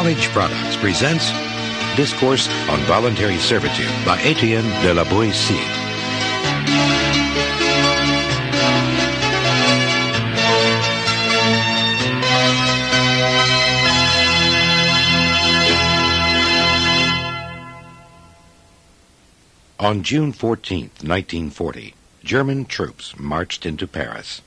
Knowledge Products presents Discourse on Voluntary Servitude by Eteinne de la Boetie. On June 14, 1940, German troops marched into Paris.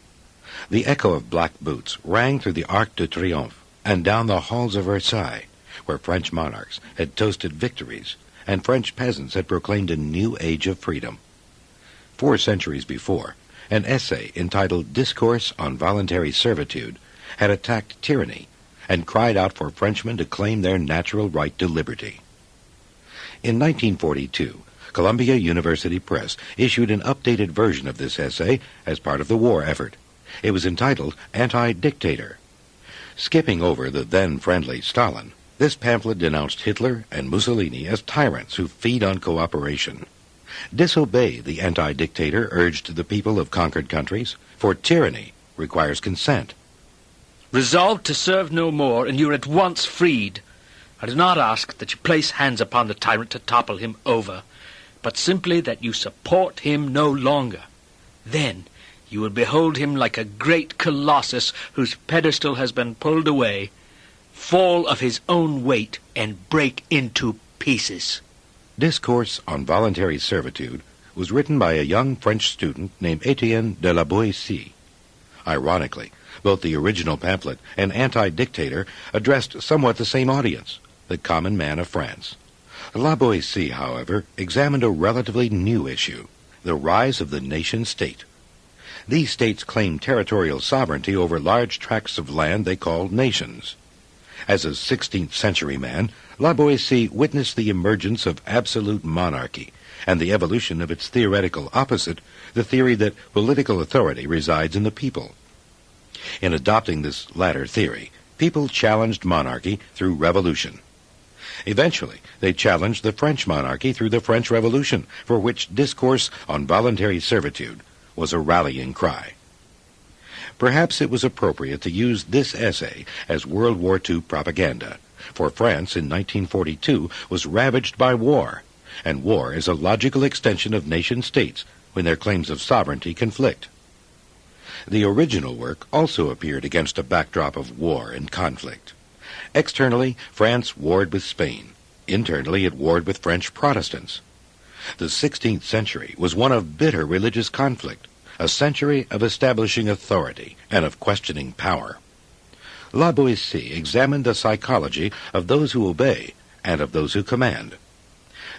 The echo of black boots rang through the Arc de Triomphe and down the halls of Versailles, where French monarchs had toasted victories and French peasants had proclaimed a new age of freedom. 4 centuries before, an essay entitled Discourse on Voluntary Servitude had attacked tyranny and cried out for Frenchmen to claim their natural right to liberty. In 1942, Columbia University Press issued an updated version of this essay as part of the war effort. It was entitled Anti-Dictator. Skipping over the then-friendly Stalin, this pamphlet denounced Hitler and Mussolini as tyrants who feed on cooperation. Disobey the anti-dictator, urged the people of conquered countries, for tyranny requires consent. Resolved to serve no more, and you are at once freed. I do not ask that you place hands upon the tyrant to topple him over, but simply that you support him no longer. Then you will behold him like a great colossus whose pedestal has been pulled away, fall of his own weight, and break into pieces. Discourse on Voluntary Servitude was written by a young French student named Eteinne de la Boetie. Ironically, both the original pamphlet and Anti-Dictator addressed somewhat the same audience, the common man of France. Lawboys, however, examined a relatively new issue, the rise of the nation-state. These states claimed territorial sovereignty over large tracts of land they called nations. As a 16th century man, Lawboys witnessed the emergence of absolute monarchy and the evolution of its theoretical opposite, the theory that political authority resides in the people. In adopting this latter theory, people challenged monarchy through revolution. Eventually, they challenged the French monarchy through the French Revolution, for which Discourse on Voluntary Servitude was a rallying cry. Perhaps it was appropriate to use this essay as World War II propaganda, for France in 1942 was ravaged by war, and war is a logical extension of nation-states when their claims of sovereignty conflict. The original work also appeared against a backdrop of war and conflict. Externally, France warred with Spain. Internally, it warred with French Protestants. The 16th century was one of bitter religious conflict, a century of establishing authority and of questioning power. Lawboys examined the psychology of those who obey and of those who command.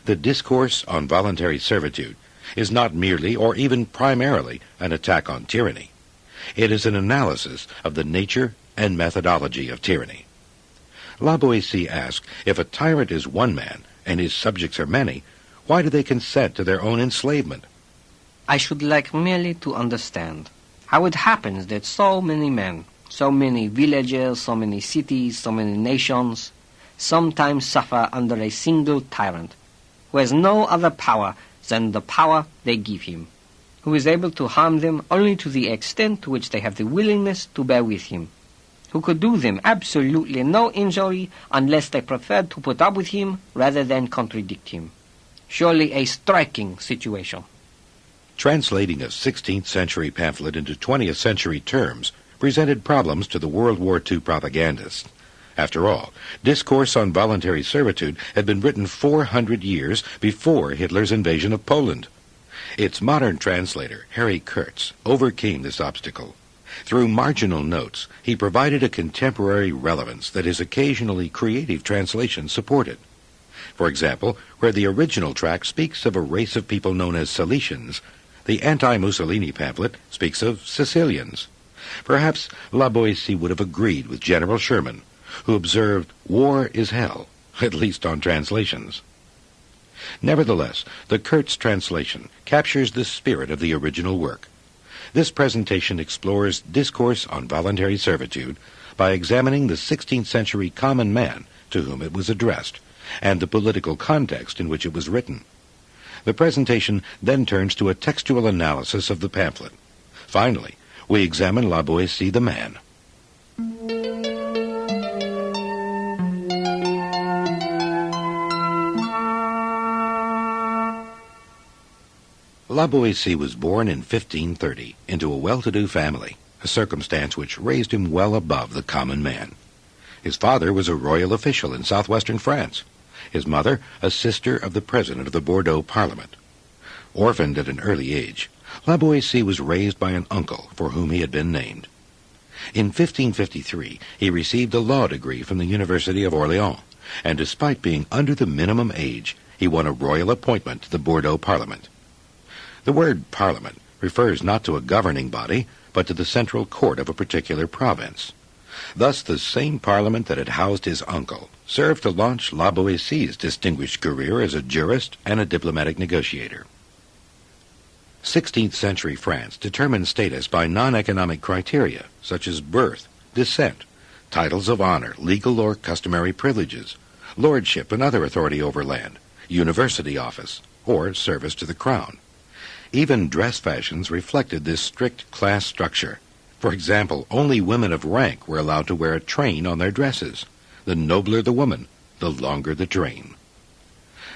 The Discourse on Voluntary Servitude is not merely or even primarily an attack on tyranny. It is an analysis of the nature and methodology of tyranny. Lawboys asked, if a tyrant is one man and his subjects are many, why do they consent to their own enslavement? I should like merely to understand how it happens that so many men, so many villages, so many cities, so many nations, sometimes suffer under a single tyrant, who has no other power than the power they give him, who is able to harm them only to the extent to which they have the willingness to bear with him, who could do them absolutely no injury unless they preferred to put up with him rather than contradict him. Surely a striking situation. Translating a 16th century pamphlet into 20th century terms presented problems to the World War II propagandists. After all, Discourse on Voluntary Servitude had been written 400 years before Hitler's invasion of Poland. Its modern translator, Harry Kurtz, overcame this obstacle. Through marginal notes, he provided a contemporary relevance that his occasionally creative translation supported. For example, where the original tract speaks of a race of people known as Cilicians, the anti-Mussolini pamphlet speaks of Sicilians. Perhaps Lawboys would have agreed with General Sherman, who observed, "War is hell," at least on translations. Nevertheless, the Kurtz translation captures the spirit of the original work. This presentation explores Discourse on Voluntary Servitude by examining the 16th century common man to whom it was addressed, and the political context in which it was written. The presentation then turns to a textual analysis of the pamphlet. Finally, we examine Lawboys the man. Boetie was born in 1530 into a well-to-do family, a circumstance which raised him well above the common man. His father was a royal official in southwestern France. His mother, a sister of the president of the Bordeaux Parliament. Orphaned at an early age, Boetie was raised by an uncle for whom he had been named. In 1553, he received a law degree from the University of Orleans, and despite being under the minimum age, he won a royal appointment to the Bordeaux Parliament. The word Parliament refers not to a governing body, but to the central court of a particular province. Thus, the same Parliament that had housed his uncle served to launch Boetie's distinguished career as a jurist and a diplomatic negotiator. 16th century France determined status by non-economic criteria, such as birth, descent, titles of honor, legal or customary privileges, lordship and other authority over land, university office, or service to the crown. Even dress fashions reflected this strict class structure. For example, only women of rank were allowed to wear a train on their dresses. The nobler the woman, the longer the train.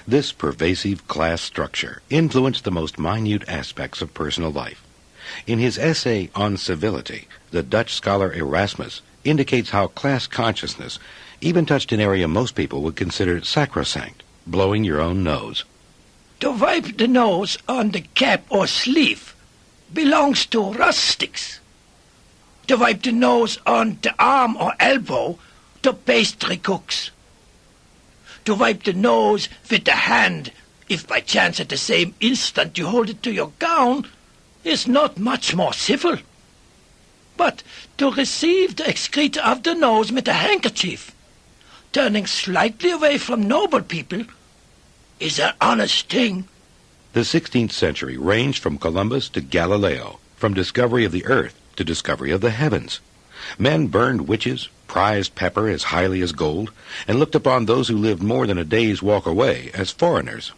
This pervasive class structure influenced the most minute aspects of personal life. In his essay on civility, the Dutch scholar Erasmus indicates how class consciousness even touched an area most people would consider sacrosanct, blowing your own nose. To wipe the nose on the cap or sleeve belongs to rustics. To wipe the nose on the arm or elbow to pastry cooks. To wipe the nose with the hand, if by chance at the same instant you hold it to your gown, is not much more civil. But to receive the excreta of the nose with a handkerchief, turning slightly away from noble people, is an honest thing. The 16th century ranged from Columbus to Galileo, from discovery of the earth to discovery of the heavens. Men burned witches, prized pepper as highly as gold, and looked upon those who lived more than a day's walk away as foreigners.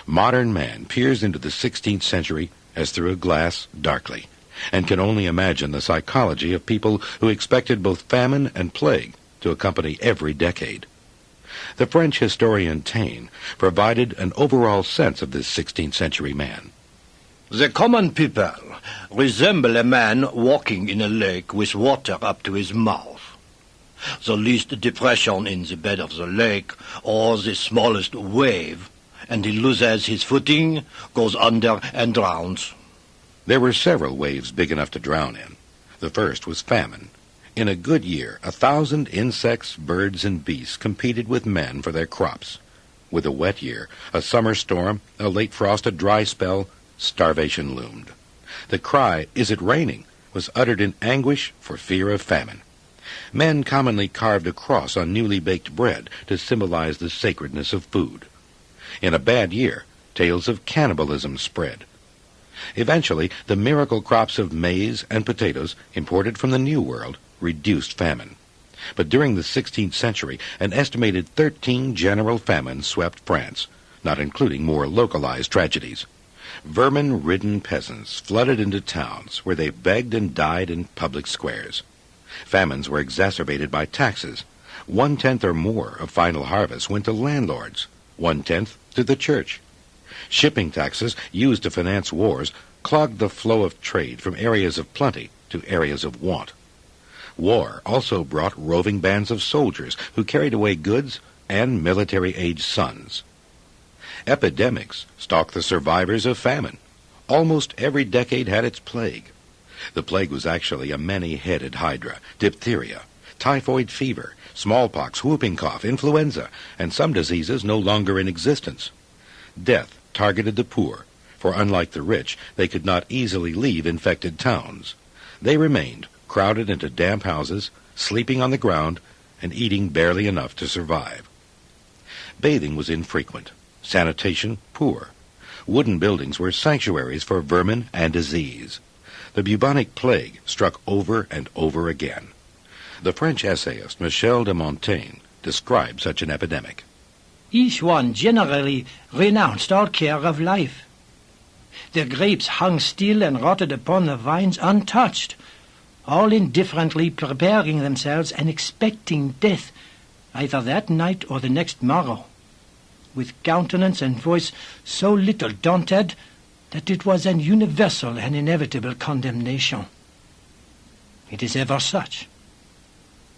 Modern man peers into the 16th century as through a glass darkly, and can only imagine the psychology of people who expected both famine and plague to accompany every decade. The French historian Eteinne provided an overall sense of this 16th century man. The common people resemble a man walking in a lake with water up to his mouth. The least depression in the bed of the lake, or the smallest wave, and he loses his footing, goes under and drowns. There were several waves big enough to drown in. The first was famine. In a good year, 1,000 insects, birds, and beasts competed with men for their crops. With a wet year, a summer storm, a late frost, a dry spell, starvation loomed. The cry, "Is it raining?" was uttered in anguish for fear of famine. Men commonly carved a cross on newly baked bread to symbolize the sacredness of food. In a bad year, tales of cannibalism spread. Eventually, the miracle crops of maize and potatoes, imported from the New World, reduced famine. But during the 16th century, an estimated 13 general famines swept France, not including more localized tragedies. Vermin-ridden peasants flooded into towns where they begged and died in public squares. Famines were exacerbated by taxes. 1/10 or more of final harvest went to landlords, 1/10 to the church. Shipping taxes used to finance wars clogged the flow of trade from areas of plenty to areas of want. War also brought roving bands of soldiers who carried away goods and military-aged sons. Epidemics stalked the survivors of famine. Almost every decade had its plague. The plague was actually a many-headed hydra, diphtheria, typhoid fever, smallpox, whooping cough, influenza, and some diseases no longer in existence. Death targeted the poor, for unlike the rich, they could not easily leave infected towns. They remained crowded into damp houses, sleeping on the ground, and eating barely enough to survive. Bathing was infrequent, sanitation poor. Wooden buildings were sanctuaries for vermin and disease. The bubonic plague struck over and over again. The French essayist Michel de Montaigne described such an epidemic. Each one generally renounced all care of life. The grapes hung still and rotted upon the vines untouched, all indifferently preparing themselves and expecting death, either that night or the next morrow, with countenance and voice so little daunted that it was an universal and inevitable condemnation. It is ever such.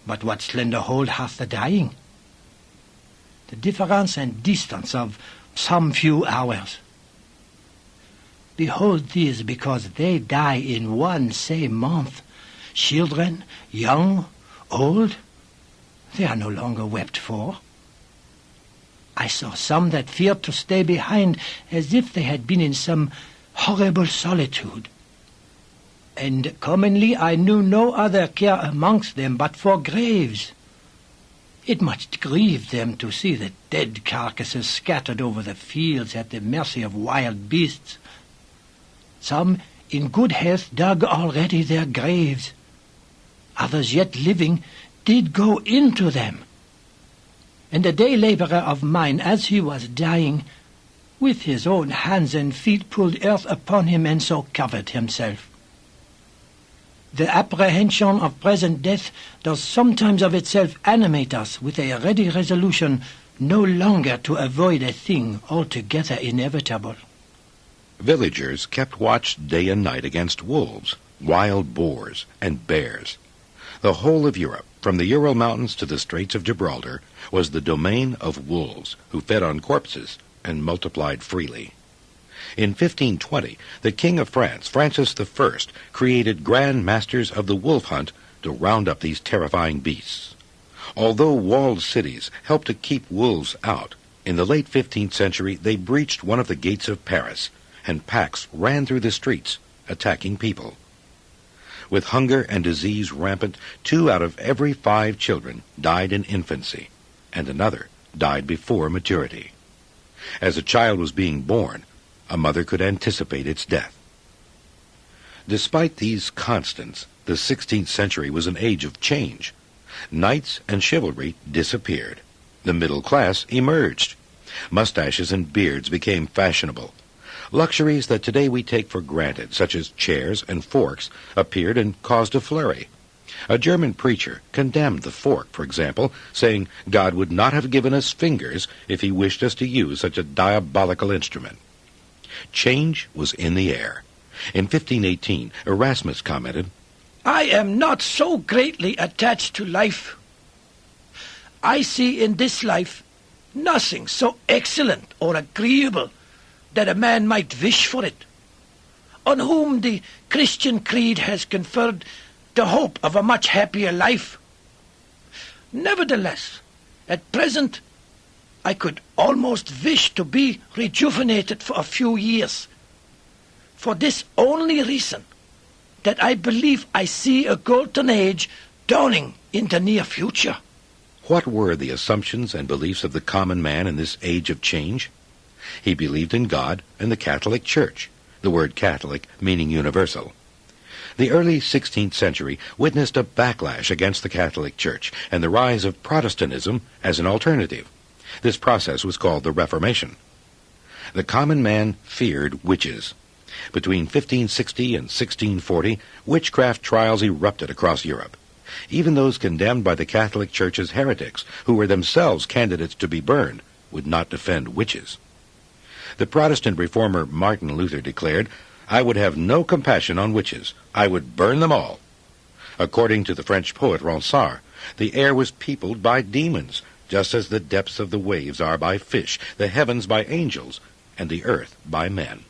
But what slender hold hath the dying? The difference and distance of some few hours. Behold these, because they die in one same month. Children, young, old, they are no longer wept for. I saw some that feared to stay behind, as if they had been in some horrible solitude. And commonly I knew no other care amongst them but for graves. It much grieved them to see the dead carcasses scattered over the fields at the mercy of wild beasts. Some in good health dug already their graves. Others yet living did go into them. And a day labourer of mine, as he was dying, with his own hands and feet pulled earth upon him, and so covered himself. The apprehension of present death does sometimes of itself animate us with a ready resolution no longer to avoid a thing altogether inevitable. Villagers kept watch day and night against wolves, wild boars, and bears. The whole of Europe, from the Ural Mountains to the Straits of Gibraltar, was the domain of wolves, who fed on corpses and multiplied freely. In 1520, the King of France, Francis I, created Grand Masters of the wolf hunt to round up these terrifying beasts. Although walled cities helped to keep wolves out, in the late 15th century they breached one of the gates of Paris, and packs ran through the streets, attacking people. With hunger and disease rampant, 2 out of every 5 children died in infancy, and another died before maturity. As a child was being born, a mother could anticipate its death. Despite these constants, the 16th century was an age of change. Knights and chivalry disappeared. The middle class emerged. Mustaches and beards became fashionable. Luxuries that today we take for granted, such as chairs and forks, appeared and caused a flurry. A German preacher condemned the fork, for example, saying God would not have given us fingers if he wished us to use such a diabolical instrument. Change was in the air. In 1518, Erasmus commented, I am not so greatly attached to life. I see in this life nothing so excellent or agreeable that a man might wish for it, on whom the Christian creed has conferred the hope of a much happier life. Nevertheless, at present, I could almost wish to be rejuvenated for a few years, for this only reason, that I believe I see a golden age dawning in the near future. What were the assumptions and beliefs of the common man in this age of change? He believed in God and the Catholic Church, the word Catholic meaning universal. The early 16th century witnessed a backlash against the Catholic Church and the rise of Protestantism as an alternative. This process was called the Reformation. The common man feared witches. Between 1560 and 1640, witchcraft trials erupted across Europe. Even those condemned by the Catholic Church as heretics, who were themselves candidates to be burned, would not defend witches. The Protestant reformer Martin Luther declared, I would have no compassion on witches. I would burn them all. According to the French poet Ronsard, the air was peopled by demons, just as the depths of the waves are by fish, the heavens by angels, and the earth by men.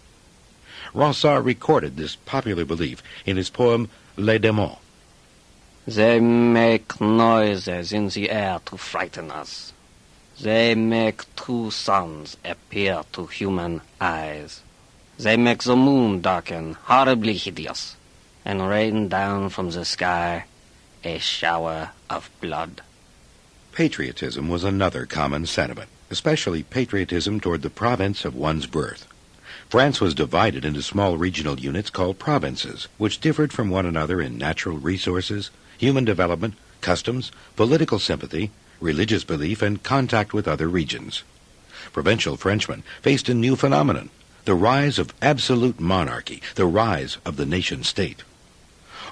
Ronsard recorded this popular belief in his poem Les Démons. They make noises in the air to frighten us. They make true suns appear to human eyes. They make the moon darken, horribly hideous, and rain down from the sky a shower of blood. Patriotism was another common sentiment, especially patriotism toward the province of one's birth. France was divided into small regional units called provinces, which differed from one another in natural resources, human development, customs, political sympathy, religious belief, and contact with other regions. Provincial Frenchmen faced a new phenomenon, the rise of absolute monarchy, the rise of the nation-state.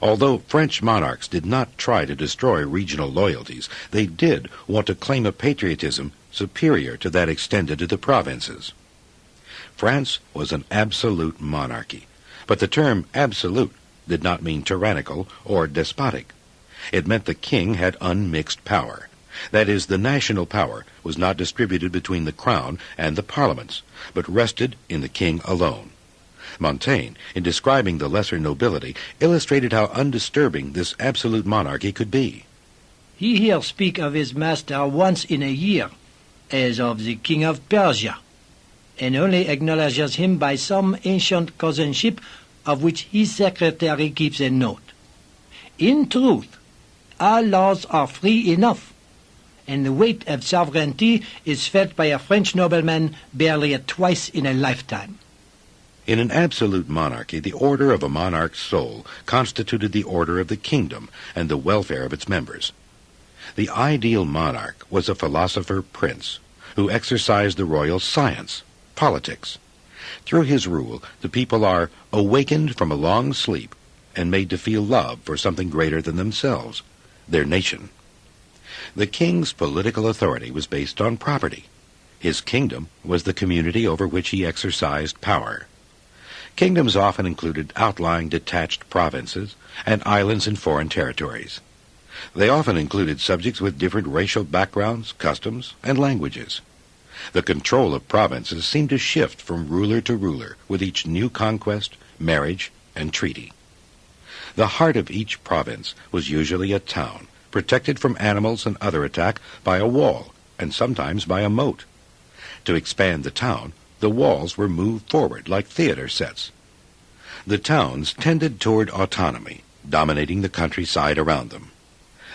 Although French monarchs did not try to destroy regional loyalties, they did want to claim a patriotism superior to that extended to the provinces. France was an absolute monarchy, but the term absolute did not mean tyrannical or despotic. It meant the king had unmixed power. That is, the national power was not distributed between the crown and the parliaments, but rested in the king alone. Montaigne, in describing the lesser nobility, illustrated how undisturbing this absolute monarchy could be. He here speaks of his master once in a year, as of the king of Persia, and only acknowledges him by some ancient cousinship of which his secretary keeps a note. In truth, our laws are free enough, and the weight of sovereignty is felt by a French nobleman barely twice in a lifetime. In an absolute monarchy, the order of a monarch's soul constituted the order of the kingdom and the welfare of its members. The ideal monarch was a philosopher prince who exercised the royal science, politics. Through his rule, the people are awakened from a long sleep and made to feel love for something greater than themselves, their nation. The king's political authority was based on property. His kingdom was the community over which he exercised power. Kingdoms often included outlying detached provinces and islands in foreign territories. They often included subjects with different racial backgrounds, customs, and languages. The control of provinces seemed to shift from ruler to ruler with each new conquest, marriage, and treaty. The heart of each province was usually a town, protected from animals and other attack by a wall, and sometimes by a moat. To expand the town, the walls were moved forward like theater sets. The towns tended toward autonomy, dominating the countryside around them.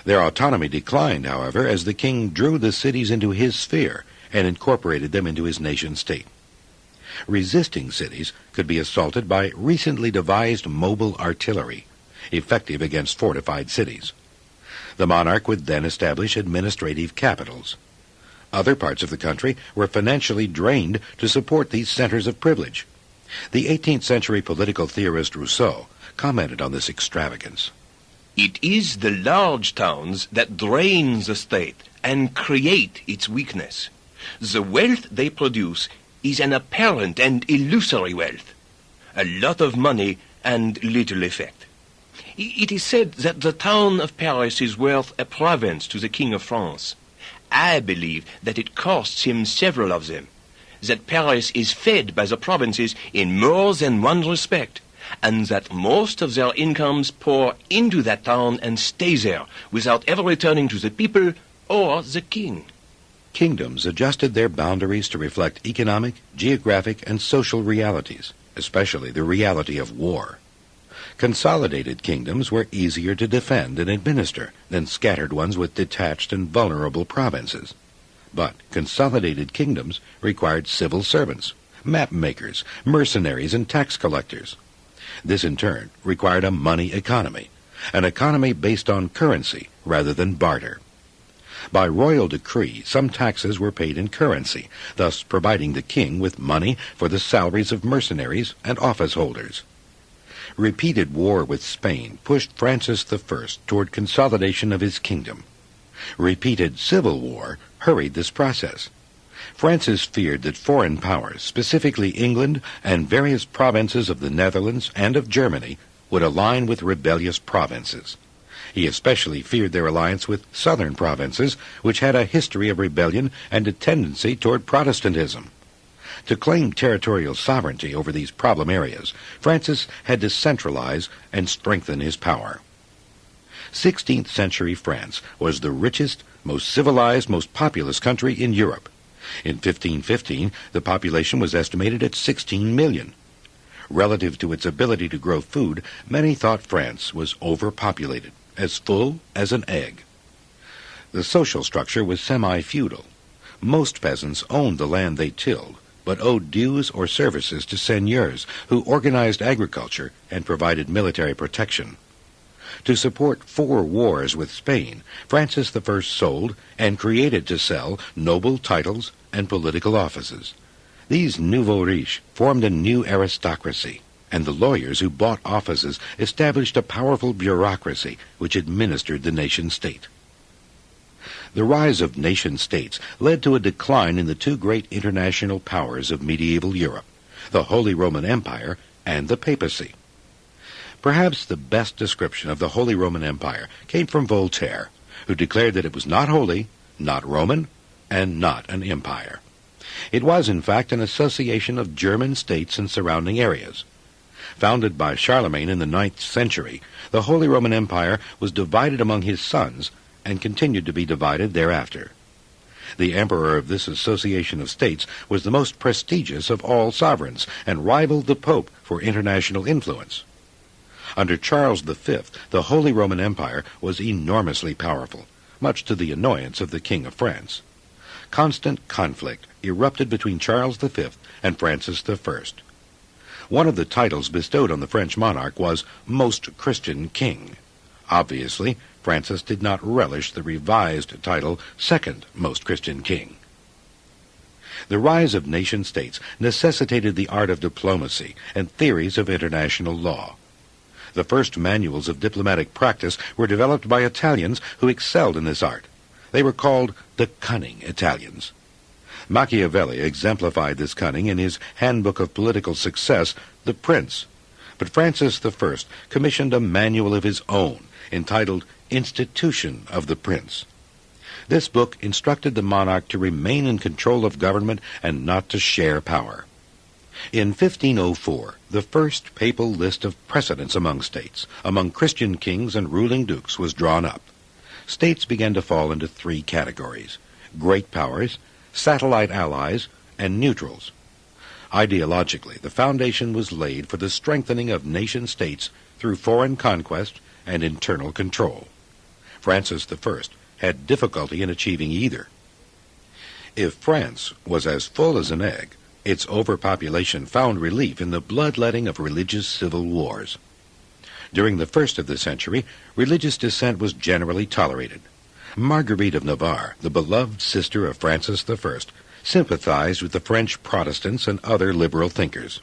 Their autonomy declined, however, as the king drew the cities into his sphere and incorporated them into his nation-state. Resisting cities could be assaulted by recently devised mobile artillery, effective against fortified cities. The monarch would then establish administrative capitals. Other parts of the country were financially drained to support these centers of privilege. The 18th century political theorist Rousseau commented on this extravagance. It is the large towns that drain the state and create its weakness. The wealth they produce is an apparent and illusory wealth. A lot of money and little effect. It is said that the town of Paris is worth a province to the King of France. I believe that it costs him several of them, that Paris is fed by the provinces in more than one respect, and that most of their incomes pour into that town and stay there without ever returning to the people or the king. Kingdoms adjusted their boundaries to reflect economic, geographic, and social realities, especially the reality of war. Consolidated kingdoms were easier to defend and administer than scattered ones with detached and vulnerable provinces. But consolidated kingdoms required civil servants, map makers, mercenaries, and tax collectors. This in turn required a money economy, an economy based on currency rather than barter. By royal decree, some taxes were paid in currency, thus providing the king with money for the salaries of mercenaries and office holders. Repeated war with Spain pushed Francis I toward consolidation of his kingdom. Repeated civil war hurried this process. Francis feared that foreign powers, specifically England and various provinces of the Netherlands and of Germany, would align with rebellious provinces. He especially feared their alliance with southern provinces, which had a history of rebellion and a tendency toward Protestantism. To claim territorial sovereignty over these problem areas, Francis had to centralize and strengthen his power. 16th century France was the richest, most civilized, most populous country in Europe. In 1515, the population was estimated at 16 million. Relative to its ability to grow food, many thought France was overpopulated, as full as an egg. The social structure was semi-feudal. Most peasants owned the land they tilled, but owed dues or services to seigneurs who organized agriculture and provided military protection. To support 4 wars with Spain, Francis I sold and created to sell noble titles and political offices. These nouveaux riches formed a new aristocracy, and the lawyers who bought offices established a powerful bureaucracy which administered the nation-state. The rise of nation-states led to a decline in the 2 great international powers of medieval Europe, the Holy Roman Empire, and the papacy. Perhaps the best description of the Holy Roman Empire came from Voltaire, who declared that it was not holy, not Roman, and not an empire. It was, in fact, an association of German states and surrounding areas. Founded by Charlemagne in the 9th century, the Holy Roman Empire was divided among his sons and continued to be divided thereafter. The emperor of this association of states was the most prestigious of all sovereigns and rivaled the Pope for international influence. Under Charles V, the Holy Roman Empire was enormously powerful, much to the annoyance of the King of France. Constant conflict erupted between Charles V and Francis I. One of the titles bestowed on the French monarch was Most Christian King. Obviously, Francis did not relish the revised title Second Most Christian King. The rise of nation-states necessitated the art of diplomacy and theories of international law. The first manuals of diplomatic practice were developed by Italians who excelled in this art. They were called the cunning Italians. Machiavelli exemplified this cunning in his Handbook of Political Success, The Prince. But Francis I commissioned a manual of his own, entitled Institution of the Prince. This book instructed the monarch to remain in control of government and not to share power. In 1504, the first papal list of precedents among states, among Christian kings and ruling dukes, was drawn up. States began to fall into three categories: great powers, satellite allies, and neutrals. Ideologically, the foundation was laid for the strengthening of nation-states through foreign conquest and internal control. Francis I had difficulty in achieving either. If France was as full as an egg, its overpopulation found relief in the bloodletting of religious civil wars. During the first of the century, religious dissent was generally tolerated. Marguerite of Navarre, the beloved sister of Francis I, sympathized with the French Protestants and other liberal thinkers.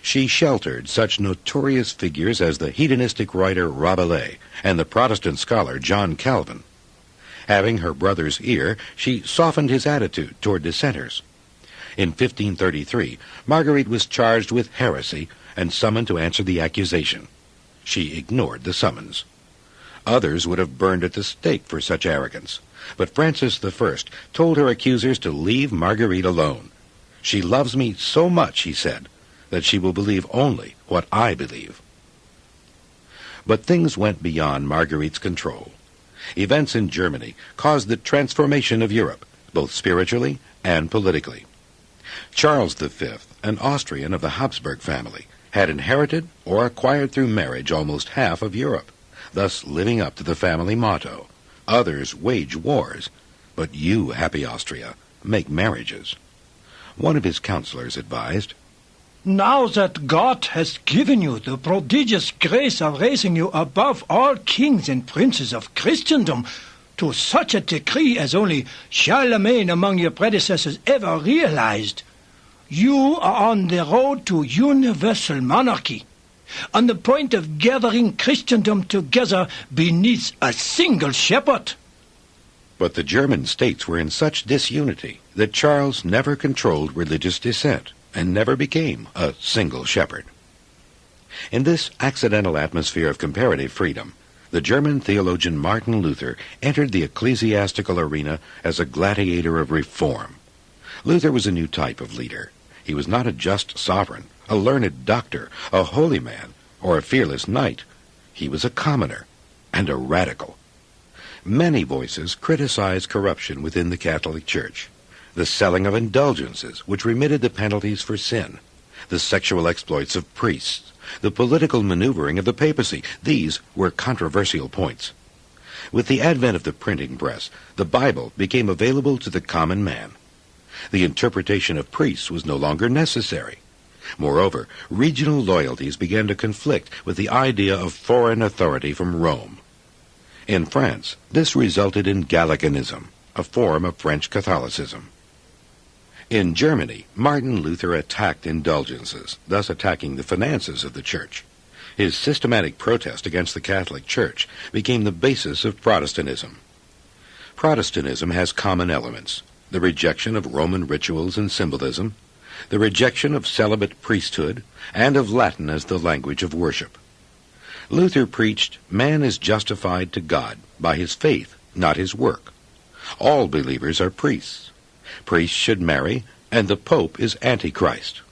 She sheltered such notorious figures as the hedonistic writer Rabelais and the Protestant scholar John Calvin. Having her brother's ear, she softened his attitude toward dissenters. In 1533, Marguerite was charged with heresy and summoned to answer the accusation. She ignored the summons. Others would have burned at the stake for such arrogance, but Francis I told her accusers to leave Marguerite alone. She loves me so much, he said, that she will believe only what I believe. But things went beyond Marguerite's control. Events in Germany caused the transformation of Europe, both spiritually and politically. Charles V, an Austrian of the Habsburg family, had inherited or acquired through marriage almost half of Europe, thus living up to the family motto, "Others wage wars, but you, happy Austria, make marriages." One of his counselors advised, Now that God has given you the prodigious grace of raising you above all kings and princes of Christendom to such a degree as only Charlemagne among your predecessors ever realized, you are on the road to universal monarchy, on the point of gathering Christendom together beneath a single shepherd. But the German states were in such disunity that Charles never controlled religious dissent and never became a single shepherd. In this accidental atmosphere of comparative freedom, the German theologian Martin Luther entered the ecclesiastical arena as a gladiator of reform. Luther was a new type of leader. He was not a just sovereign, a learned doctor, a holy man, or a fearless knight. He was a commoner and a radical. Many voices criticized corruption within the Catholic Church. The selling of indulgences, which remitted the penalties for sin, the sexual exploits of priests, the political maneuvering of the papacy, these were controversial points. With the advent of the printing press, the Bible became available to the common man. The interpretation of priests was no longer necessary. Moreover, regional loyalties began to conflict with the idea of foreign authority from Rome. In France, this resulted in Gallicanism, a form of French Catholicism. In Germany, Martin Luther attacked indulgences, thus attacking the finances of the Church. His systematic protest against the Catholic Church became the basis of Protestantism. Protestantism has common elements: the rejection of Roman rituals and symbolism, the rejection of celibate priesthood, and of Latin as the language of worship. Luther preached, man is justified to God by his faith, not his work. All believers are priests. Priests should marry, and the Pope is Antichrist.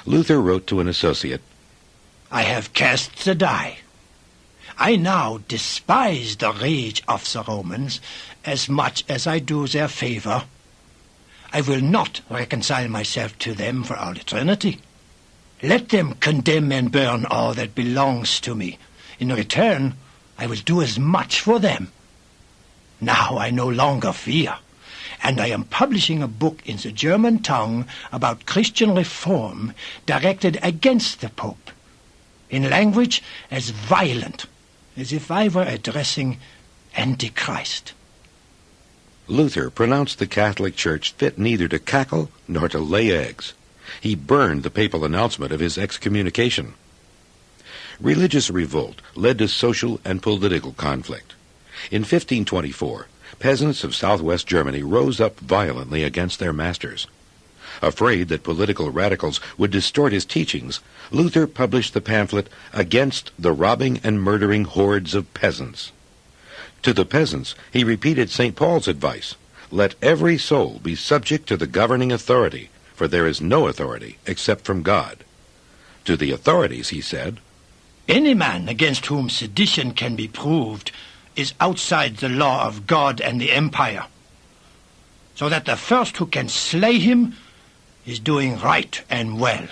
Luther wrote to an associate, I have cast the die. I now despise the rage of the Romans as much as I do their favor. I will not reconcile myself to them for all eternity. Let them condemn and burn all that belongs to me. In return, I will do as much for them. Now I no longer fear, and I am publishing a book in the German tongue about Christian reform directed against the Pope, in language as violent as if I were addressing Antichrist. Luther pronounced the Catholic Church fit neither to cackle nor to lay eggs. He burned the papal announcement of his excommunication. Religious revolt led to social and political conflict. In 1524, peasants of southwest Germany rose up violently against their masters. Afraid that political radicals would distort his teachings, Luther published the pamphlet Against the Robbing and Murdering Hordes of Peasants. To the peasants, he repeated St. Paul's advice, let every soul be subject to the governing authority, for there is no authority except from God. To the authorities, he said, Any man against whom sedition can be proved is outside the law of God and the empire, so that the first who can slay him is doing right and well.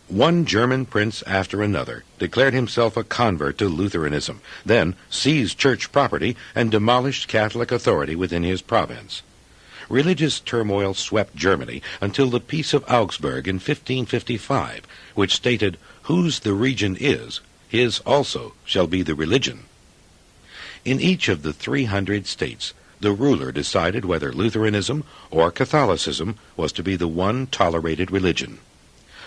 One German prince after another declared himself a convert to Lutheranism, then seized church property and demolished Catholic authority within his province. Religious turmoil swept Germany until the Peace of Augsburg in 1555, which stated, "Whose the region is, his also shall be the religion." In each of the 300 states, the ruler decided whether Lutheranism or Catholicism was to be the one tolerated religion.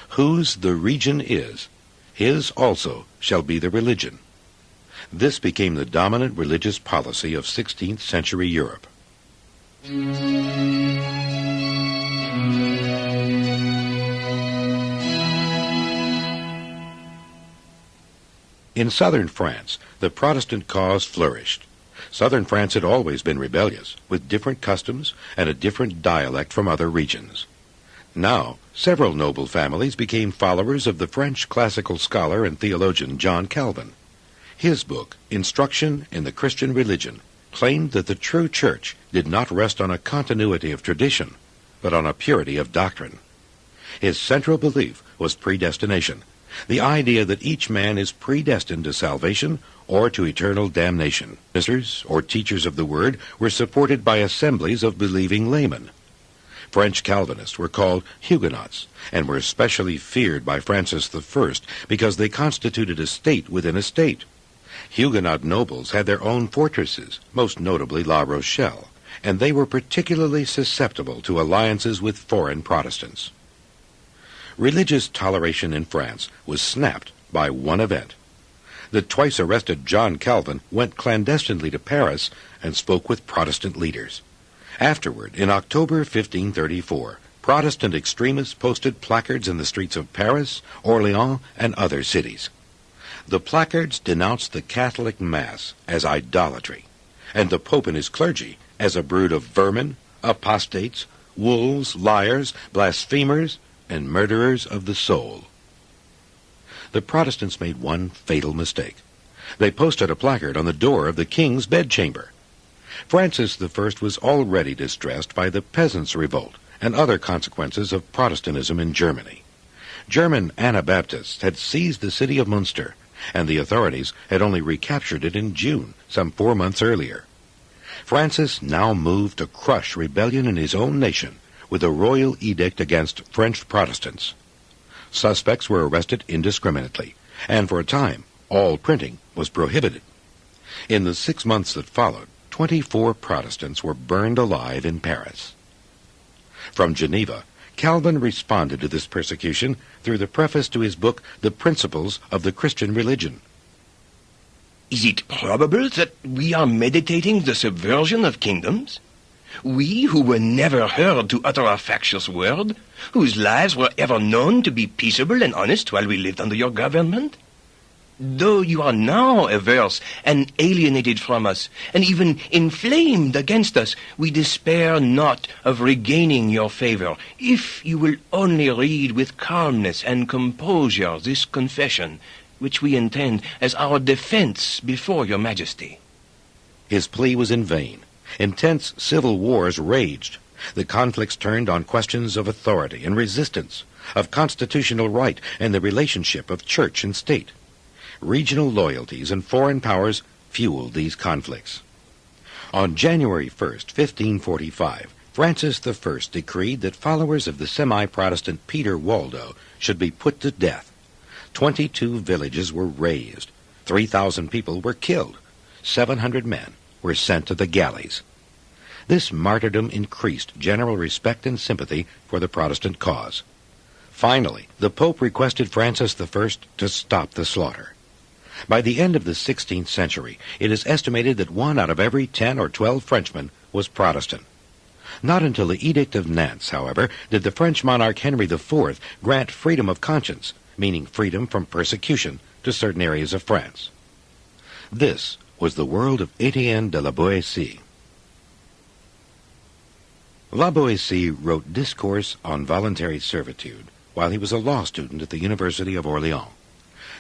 Whose the region is, his also shall be the religion. This became the dominant religious policy of 16th century Europe. In southern France, the Protestant cause flourished. Southern France had always been rebellious, with different customs and a different dialect from other regions. Now, several noble families became followers of the French classical scholar and theologian John Calvin. His book, Instruction in the Christian Religion, claimed that the true church did not rest on a continuity of tradition, but on a purity of doctrine. His central belief was predestination, the idea that each man is predestined to salvation or to eternal damnation. Ministers or teachers of the word were supported by assemblies of believing laymen. French Calvinists were called Huguenots and were especially feared by Francis I because they constituted a state within a state. Huguenot nobles had their own fortresses, most notably La Rochelle, and they were particularly susceptible to alliances with foreign Protestants. Religious toleration in France was snapped by one event. The twice-arrested John Calvin went clandestinely to Paris and spoke with Protestant leaders. Afterward, in October 1534, Protestant extremists posted placards in the streets of Paris, Orléans, and other cities. The placards denounced the Catholic Mass as idolatry, and the Pope and his clergy as a brood of vermin, apostates, wolves, liars, blasphemers, and murderers of the soul. The Protestants made one fatal mistake. They posted a placard on the door of the king's bedchamber. Francis I was already distressed by the peasants' revolt and other consequences of Protestantism in Germany. German Anabaptists had seized the city of Munster, and the authorities had only recaptured it in June, some 4 months earlier. Francis now moved to crush rebellion in his own nation with a royal edict against French Protestants. Suspects were arrested indiscriminately, and for a time all printing was prohibited. In the 6 months that followed, 24 Protestants were burned alive in Paris. From Geneva, Calvin responded to this persecution through the preface to his book, The Principles of the Christian Religion. Is it probable that we are meditating the subversion of kingdoms? We who were never heard to utter a factious word, whose lives were ever known to be peaceable and honest while we lived under your government? Though you are now averse and alienated from us, and even inflamed against us, we despair not of regaining your favor, if you will only read with calmness and composure this confession, which we intend as our defense before your majesty. His plea was in vain. Intense civil wars raged. The conflicts turned on questions of authority and resistance, of constitutional right and the relationship of church and state. Regional loyalties and foreign powers fueled these conflicts. On January 1st, 1545, Francis I decreed that followers of the semi-Protestant Peter Waldo should be put to death. 22 villages were razed. 3,000 people were killed. 700 men were sent to the galleys. This martyrdom increased general respect and sympathy for the Protestant cause. Finally, the Pope requested Francis I to stop the slaughter. By the end of the 16th century, it is estimated that 1 out of every 10 or 12 Frenchmen was Protestant. Not until the Edict of Nantes, however, did the French monarch Henry IV grant freedom of conscience, meaning freedom from persecution, to certain areas of France. This was the world of Eteinne de la Boetie. La Boetie wrote Discourse on Voluntary Servitude while he was a law student at the University of Orleans.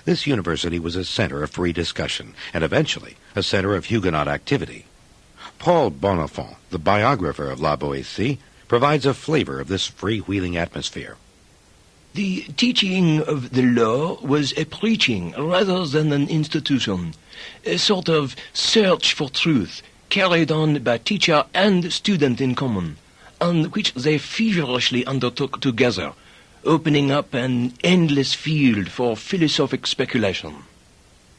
This university was a center of free discussion and eventually a center of Huguenot activity. Paul Bonhoffant, the biographer of La Boetie, provides a flavor of this freewheeling atmosphere. The teaching of the law was a preaching rather than an institution, a sort of search for truth carried on by teacher and student in common, and which they feverishly undertook together, opening up an endless field for philosophic speculation.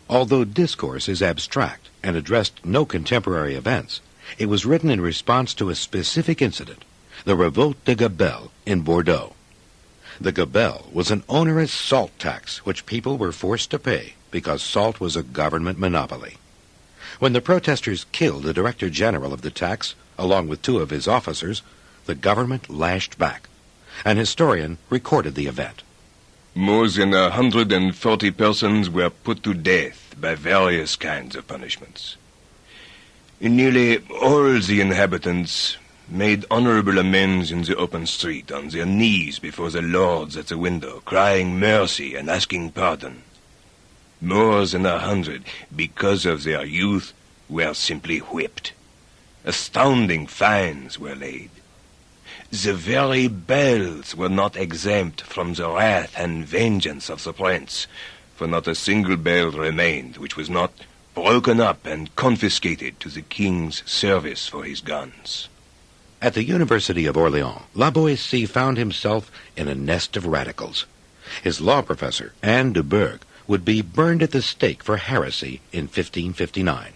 Although Discourse is abstract and addressed no contemporary events, it was written in response to a specific incident, the Revolt de Gabelle in Bordeaux. The gabelle was an onerous salt tax which people were forced to pay because salt was a government monopoly. When the protesters killed the Director General of the tax, along with 2 of his officers, the government lashed back. An historian recorded the event. More than 140 persons were put to death by various kinds of punishments. Nearly all the inhabitants made honorable amends in the open street, on their knees before the lords at the window, crying mercy and asking pardon. More than 100, because of their youth, were simply whipped. Astounding fines were laid. The very bells were not exempt from the wrath and vengeance of the prince, for not a single bell remained which was not broken up and confiscated to the king's service for his guns. At the University of Orleans, La Boetie found himself in a nest of radicals. His law professor, Anne de Bourgh, would be burned at the stake for heresy in 1559.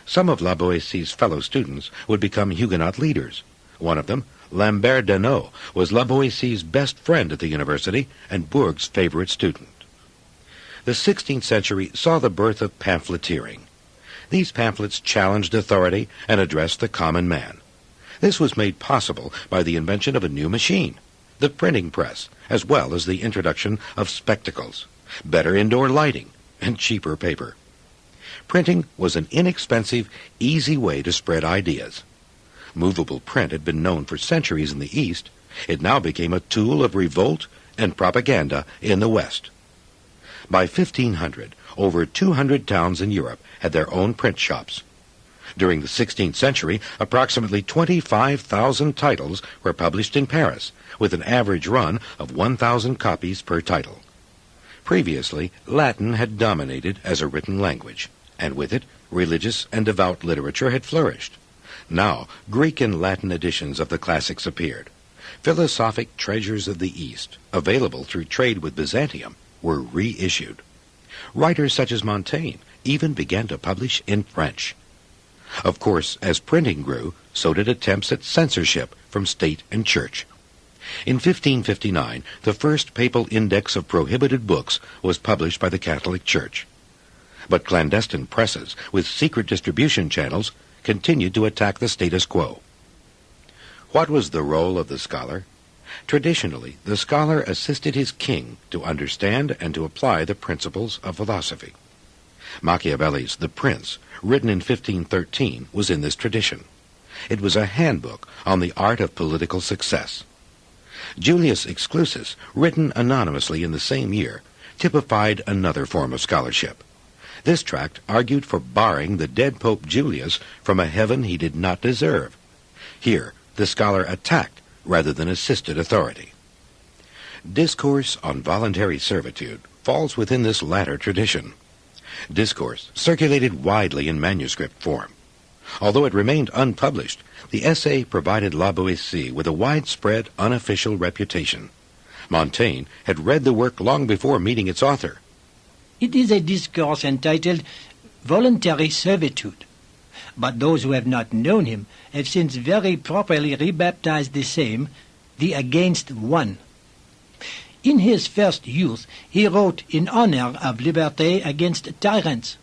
Some of La Boetie's fellow students would become Huguenot leaders. One of them, Lambert Denot, was La Boetie's best friend at the university and Bourgh's favorite student. The 16th century saw the birth of pamphleteering. These pamphlets challenged authority and addressed the common man. This was made possible by the invention of a new machine, the printing press, as well as the introduction of spectacles, better indoor lighting, and cheaper paper. Printing was an inexpensive, easy way to spread ideas. Movable print had been known for centuries in the East. It now became a tool of revolt and propaganda in the West. By 1500, over 200 towns in Europe had their own print shops. During the 16th century, approximately 25,000 titles were published in Paris, with an average run of 1,000 copies per title. Previously, Latin had dominated as a written language, and with it, religious and devout literature had flourished. Now, Greek and Latin editions of the classics appeared. Philosophic treasures of the East, available through trade with Byzantium, were reissued. Writers such as Montaigne even began to publish in French. Of course, as printing grew, so did attempts at censorship from state and church. In 1559, the first papal index of prohibited books was published by the Catholic Church. But clandestine presses with secret distribution channels continued to attack the status quo. What was the role of the scholar? Traditionally, the scholar assisted his king to understand and to apply the principles of philosophy. Machiavelli's The Prince, written in 1513, was in this tradition. It was a handbook on the art of political success. Julius Exclusus, written anonymously in the same year, typified another form of scholarship. This tract argued for barring the dead Pope Julius from a heaven he did not deserve. Here, the scholar attacked rather than assisted authority. Discourse on Voluntary Servitude falls within this latter tradition. Discourse circulated widely in manuscript form. Although it remained unpublished, the essay provided Lawboys with a widespread unofficial reputation. Montaigne had read the work long before meeting its author. It is a discourse entitled Voluntary Servitude, but those who have not known him have since very properly rebaptized the same, the Against One. In his first youth he wrote in honor of liberty against tyrants.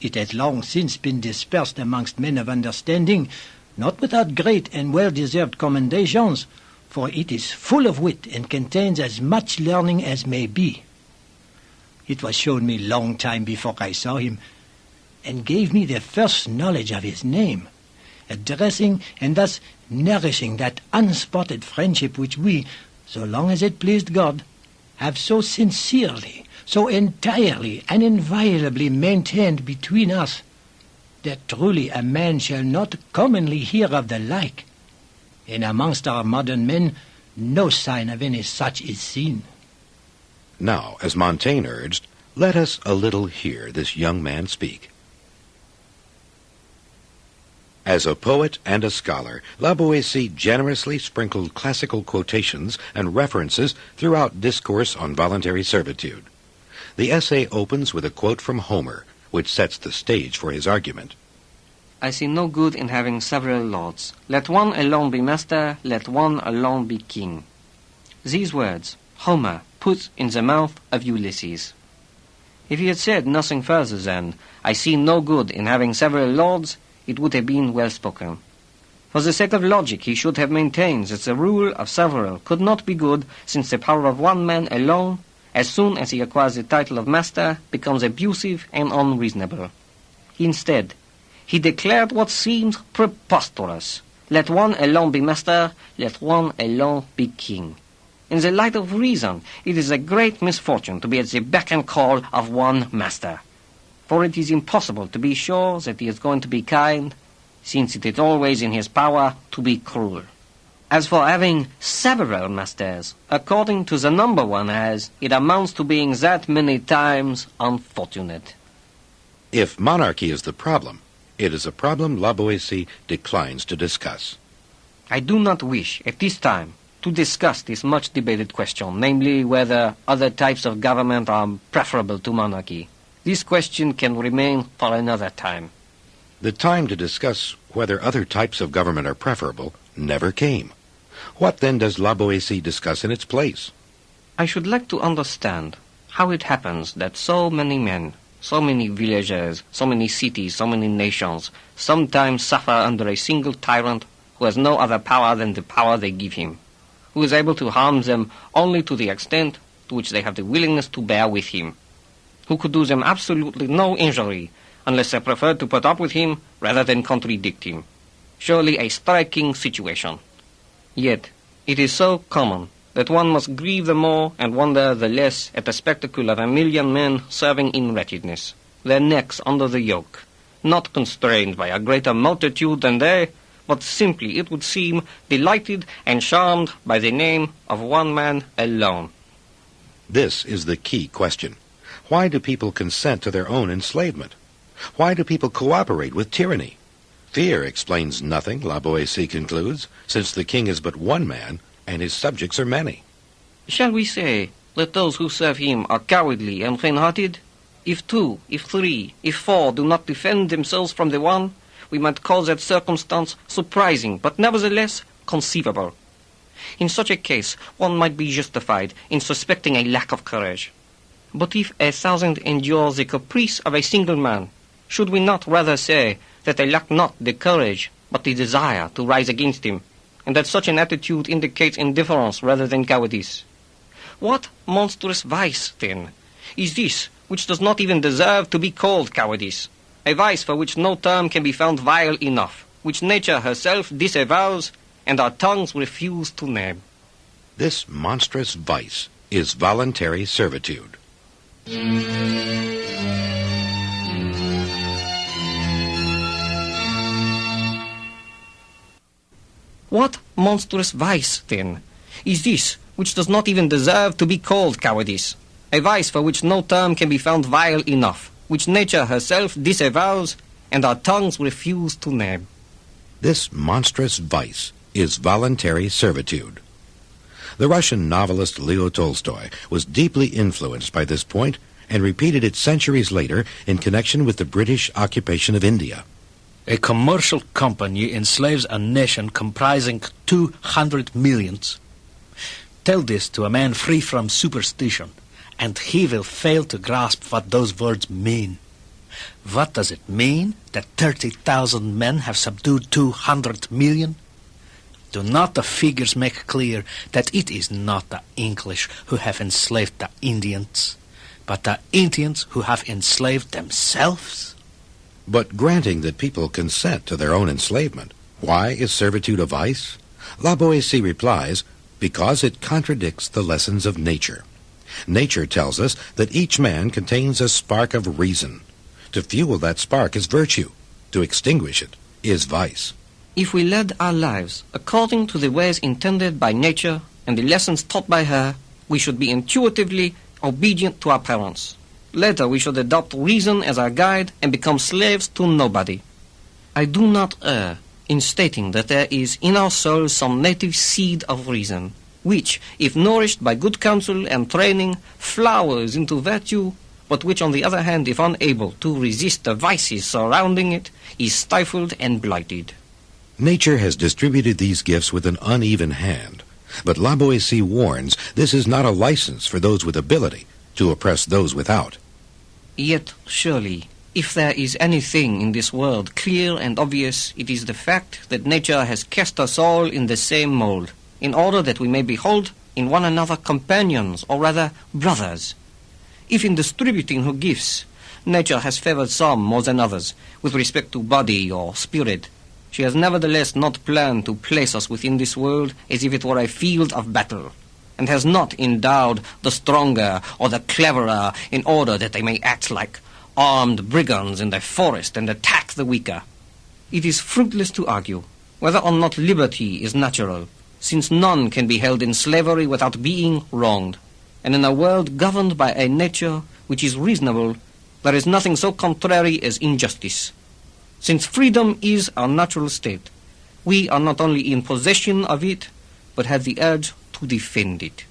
It has long since been dispersed amongst men of understanding, not without great and well-deserved commendations, for it is full of wit and contains as much learning as may be. It was shown me long time before I saw him, and gave me the first knowledge of his name, addressing and thus nourishing that unspotted friendship which we, so long as it pleased God, have so sincerely, so entirely and inviolably maintained between us, that truly a man shall not commonly hear of the like, and amongst our modern men no sign of any such is seen. Now, as Montaigne urged, let us a little hear this young man speak. As a poet and a scholar, Lawboys generously sprinkled classical quotations and references throughout Discourse on Voluntary Servitude. The essay opens with a quote from Homer, which sets the stage for his argument. I see no good in having several lords. Let one alone be master, let one alone be king. These words Homer put in the mouth of Ulysses. If he had said nothing further than, I see no good in having several lords, it would have been well spoken. For the sake of logic, he should have maintained that the rule of several could not be good, since the power of one man alone, as soon as he acquires the title of master, becomes abusive and unreasonable. Instead, he declared what seems preposterous. Let one alone be master, let one alone be king. In the light of reason, it is a great misfortune to be at the beck and call of one master. For it is impossible to be sure that he is going to be kind, since it is always in his power to be cruel. As for having several masters, according to the number one has, it amounts to being that many times unfortunate. If monarchy is the problem, it is a problem Lawboys declines to discuss. I do not wish, at this time, to discuss this much-debated question, namely whether other types of government are preferable to monarchy. This question can remain for another time. The time to discuss whether other types of government are preferable never came. What then does Lawboys discuss in its place? I should like to understand how it happens that so many men, so many villages, so many cities, so many nations, sometimes suffer under a single tyrant who has no other power than the power they give him, who is able to harm them only to the extent to which they have the willingness to bear with him, who could do them absolutely no injury unless they preferred to put up with him rather than contradict him. Surely a striking situation. Yet it is so common that one must grieve the more and wonder the less at the spectacle of 1,000,000 men serving in wretchedness, their necks under the yoke, not constrained by a greater multitude than they, but simply, it would seem, delighted and charmed by the name of one man alone. This is the key question. Why do people consent to their own enslavement? Why do people cooperate with tyranny? Fear explains nothing, Lawboys concludes, since the king is but one man and his subjects are many. Shall we say that those who serve him are cowardly and faint-hearted? If 2, if 3, if 4 do not defend themselves from the one, we might call that circumstance surprising, but nevertheless conceivable. In such a case, one might be justified in suspecting a lack of courage. But if 1,000 endure the caprice of a single man, should we not rather say that they lack not the courage, but the desire to rise against him, and that such an attitude indicates indifference rather than cowardice. What monstrous vice, then, is this which does not even deserve to be called cowardice, a vice for which no term can be found vile enough, which nature herself disavows and our tongues refuse to name? This monstrous vice is voluntary servitude. What monstrous vice, then, is this which does not even deserve to be called cowardice, a vice for which no term can be found vile enough, which nature herself disavows and our tongues refuse to name? This monstrous vice is voluntary servitude. The Russian novelist Leo Tolstoy was deeply influenced by this point and repeated it centuries later in connection with the British occupation of India. A commercial company enslaves a nation comprising 200 millions. Tell this to a man free from superstition, and he will fail to grasp what those words mean. What does it mean that 30,000 men have subdued 200 million? Do not the figures make clear that it is not the English who have enslaved the Indians, but the Indians who have enslaved themselves? But granting that people consent to their own enslavement, why is servitude a vice? Lawboys replies, because it contradicts the lessons of nature. Nature tells us that each man contains a spark of reason. To fuel that spark is virtue. To extinguish it is vice. If we led our lives according to the ways intended by nature and the lessons taught by her, we should be intuitively obedient to our parents. Later we should adopt reason as our guide and become slaves to nobody. I do not err in stating that there is in our souls some native seed of reason, which, if nourished by good counsel and training, flowers into virtue, but which, on the other hand, if unable to resist the vices surrounding it, is stifled and blighted. Nature has distributed these gifts with an uneven hand, but Lawboys warns this is not a license for those with ability to oppress those without. Yet, surely, if there is anything in this world clear and obvious, it is the fact that nature has cast us all in the same mold, in order that we may behold in one another companions, or rather brothers. If in distributing her gifts, nature has favored some more than others, with respect to body or spirit, she has nevertheless not planned to place us within this world as if it were a field of battle, and has not endowed the stronger or the cleverer in order that they may act like armed brigands in the forest and attack the weaker. It is fruitless to argue whether or not liberty is natural, since none can be held in slavery without being wronged, and in a world governed by a nature which is reasonable, there is nothing so contrary as injustice. Since freedom is our natural state, we are not only in possession of it, but have the urge to defend it.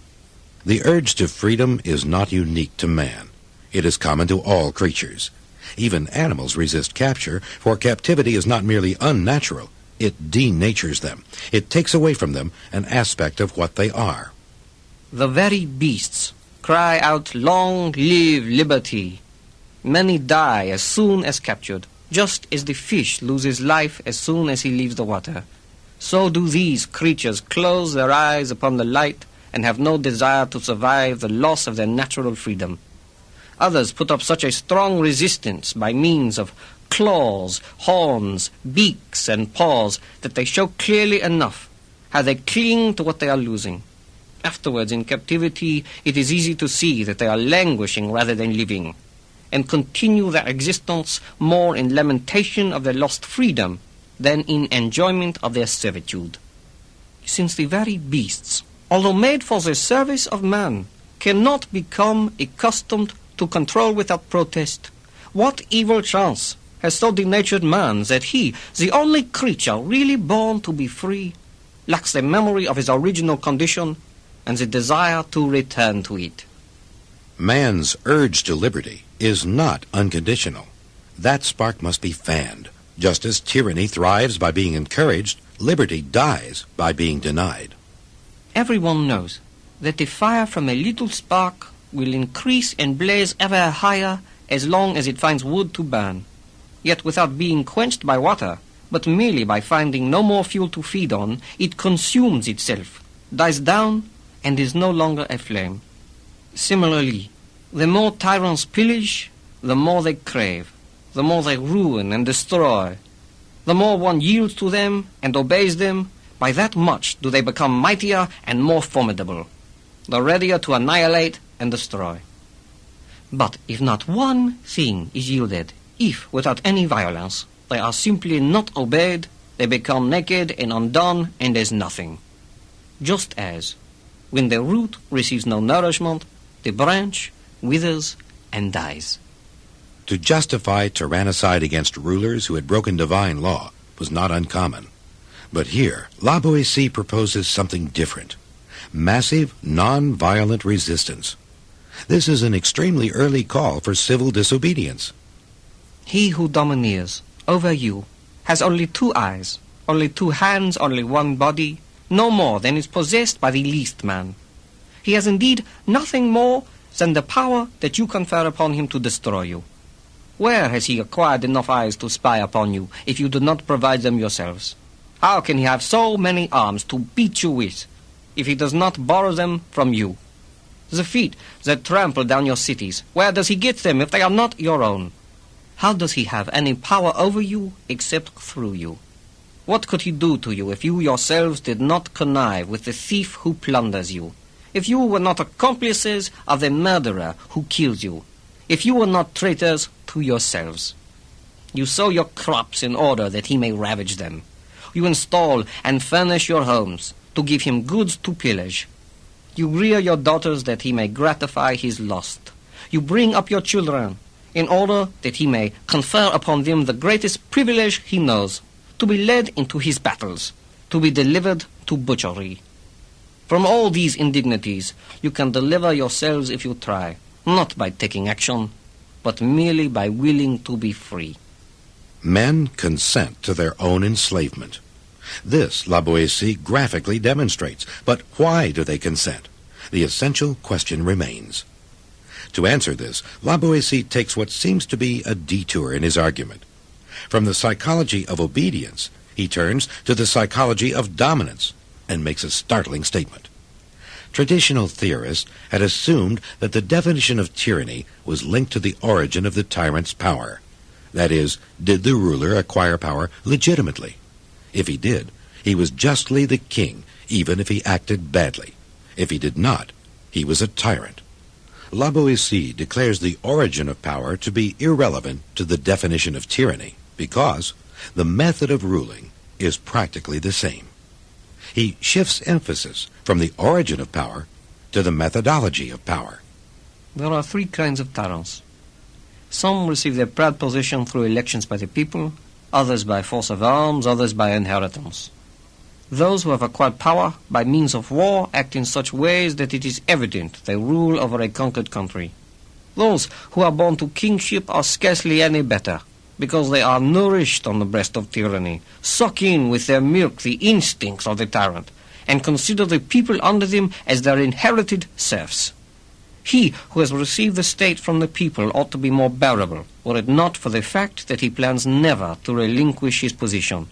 The urge to freedom is not unique to man. It is common to all creatures. Even animals resist capture, for captivity is not merely unnatural. It denatures them. It takes away from them an aspect of what they are. The very beasts cry out, "Long live liberty!" Many die as soon as captured, just as the fish loses life as soon as he leaves the water. So do these creatures close their eyes upon the light and have no desire to survive the loss of their natural freedom. Others put up such a strong resistance by means of claws, horns, beaks, and paws that they show clearly enough how they cling to what they are losing. Afterwards, in captivity, it is easy to see that they are languishing rather than living, and continue their existence more in lamentation of their lost freedom than in enjoyment of their servitude. Since the very beasts, although made for the service of man, cannot become accustomed to control without protest, what evil chance has so denatured man that he, the only creature really born to be free, lacks the memory of his original condition and the desire to return to it? Man's urge to liberty is not unconditional. That spark must be fanned. Just as tyranny thrives by being encouraged, liberty dies by being denied. Everyone knows that the fire from a little spark will increase and blaze ever higher as long as it finds wood to burn. Yet without being quenched by water, but merely by finding no more fuel to feed on, it consumes itself, dies down, and is no longer a flame. Similarly, the more tyrants pillage, the more they crave, the more they ruin and destroy. The more one yields to them and obeys them, by that much do they become mightier and more formidable, the readier to annihilate and destroy. But if not one thing is yielded, if, without any violence, they are simply not obeyed, they become naked and undone, and as nothing. Just as, when the root receives no nourishment, the branch withers and dies. To justify tyrannicide against rulers who had broken divine law was not uncommon. But here, Lawboys proposes something different. Massive, non-violent resistance. This is an extremely early call for civil disobedience. He who domineers over you has only 2 eyes, only 2 hands, only 1 body, no more than is possessed by the least man. He has indeed nothing more than the power that you confer upon him to destroy you. Where has he acquired enough eyes to spy upon you if you do not provide them yourselves? How can he have so many arms to beat you with if he does not borrow them from you? The feet that trample down your cities, where does he get them if they are not your own? How does he have any power over you except through you? What could he do to you if you yourselves did not connive with the thief who plunders you? If you were not accomplices of the murderer who kills you? If you were not traitors to yourselves? You sow your crops in order that he may ravage them. You install and furnish your homes to give him goods to pillage. You rear your daughters that he may gratify his lust. You bring up your children in order that he may confer upon them the greatest privilege he knows, to be led into his battles, to be delivered to butchery. From all these indignities you can deliver yourselves if you try, not by taking action, but merely by willing to be free. Men consent to their own enslavement. This Lawboys graphically demonstrates. But why do they consent? The essential question remains. To answer this, Lawboys takes what seems to be a detour in his argument. From the psychology of obedience, he turns to the psychology of dominance and makes a startling statement. Traditional theorists had assumed that the definition of tyranny was linked to the origin of the tyrant's power. That is, did the ruler acquire power legitimately? If he did, he was justly the king, even if he acted badly. If he did not, he was a tyrant. Lawboys declares the origin of power to be irrelevant to the definition of tyranny, because the method of ruling is practically the same. He shifts emphasis from the origin of power to the methodology of power. There are 3 kinds of tyrants. Some receive their proud position through elections by the people, others by force of arms, others by inheritance. Those who have acquired power by means of war act in such ways that it is evident they rule over a conquered country. Those who are born to kingship are scarcely any better, because they are nourished on the breast of tyranny, suck in with their milk the instincts of the tyrant, and consider the people under them as their inherited serfs. He who has received the state from the people ought to be more bearable, were it not for the fact that he plans never to relinquish his position.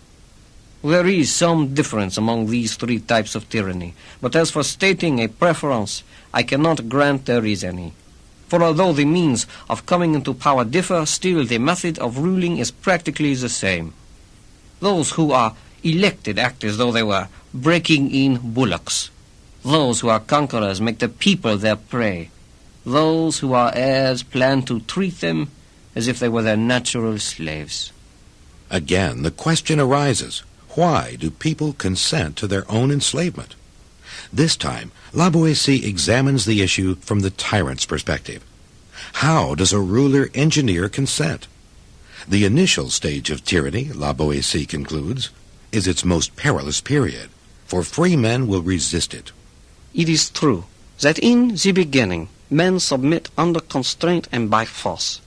There is some difference among these 3 types of tyranny, but as for stating a preference, I cannot grant there is any. For although the means of coming into power differ, still the method of ruling is practically the same. Those who are elected act as though they were breaking in bullocks. Those who are conquerors make the people their prey. Those who are heirs plan to treat them as if they were their natural slaves. Again, the question arises, why do people consent to their own enslavement? This time, Lawboys examines the issue from the tyrant's perspective. How does a ruler engineer consent? The initial stage of tyranny, Lawboys concludes, is its most perilous period, for free men will resist it. It is true that in the beginning men submit under constraint and by force,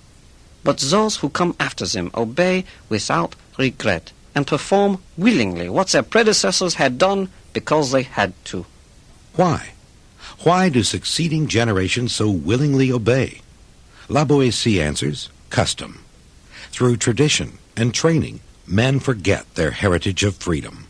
but those who come after them obey without regret and perform willingly what their predecessors had done because they had to. Why? Why do succeeding generations so willingly obey? Lawboys answers, custom. Through tradition and training, men forget their heritage of freedom.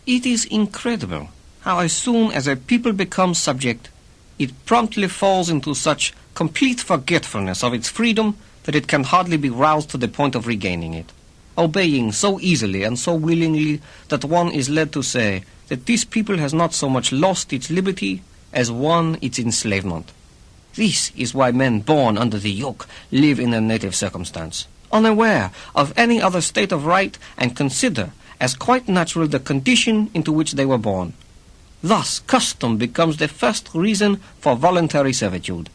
It is incredible how as soon as a people becomes subject, it promptly falls into such complete forgetfulness of its freedom that it can hardly be roused to the point of regaining it, obeying so easily and so willingly that one is led to say that this people has not so much lost its liberty as won its enslavement. This is why men born under the yoke live in their native circumstance, unaware of any other state of right, and consider as quite natural the condition into which they were born. Thus, custom becomes the first reason for voluntary servitude.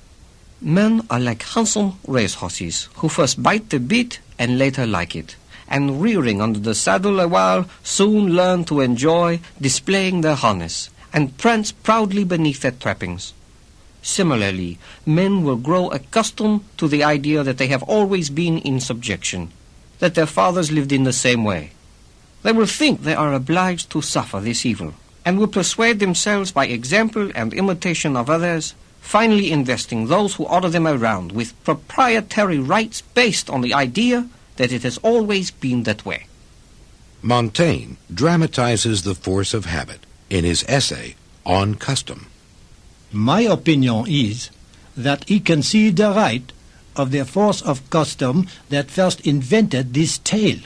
Men are like handsome racehorses, who first bite the bit and later like it, and rearing under the saddle a while, soon learn to enjoy displaying their harness, and prance proudly beneath their trappings. Similarly, men will grow accustomed to the idea that they have always been in subjection, that their fathers lived in the same way. They will think they are obliged to suffer this evil, and will persuade themselves by example and imitation of others, finally investing those who order them around with proprietary rights based on the idea that it has always been that way. Montaigne dramatizes the force of habit in his essay on custom. My opinion is that he conceived the right of the force of custom that first invented this tale.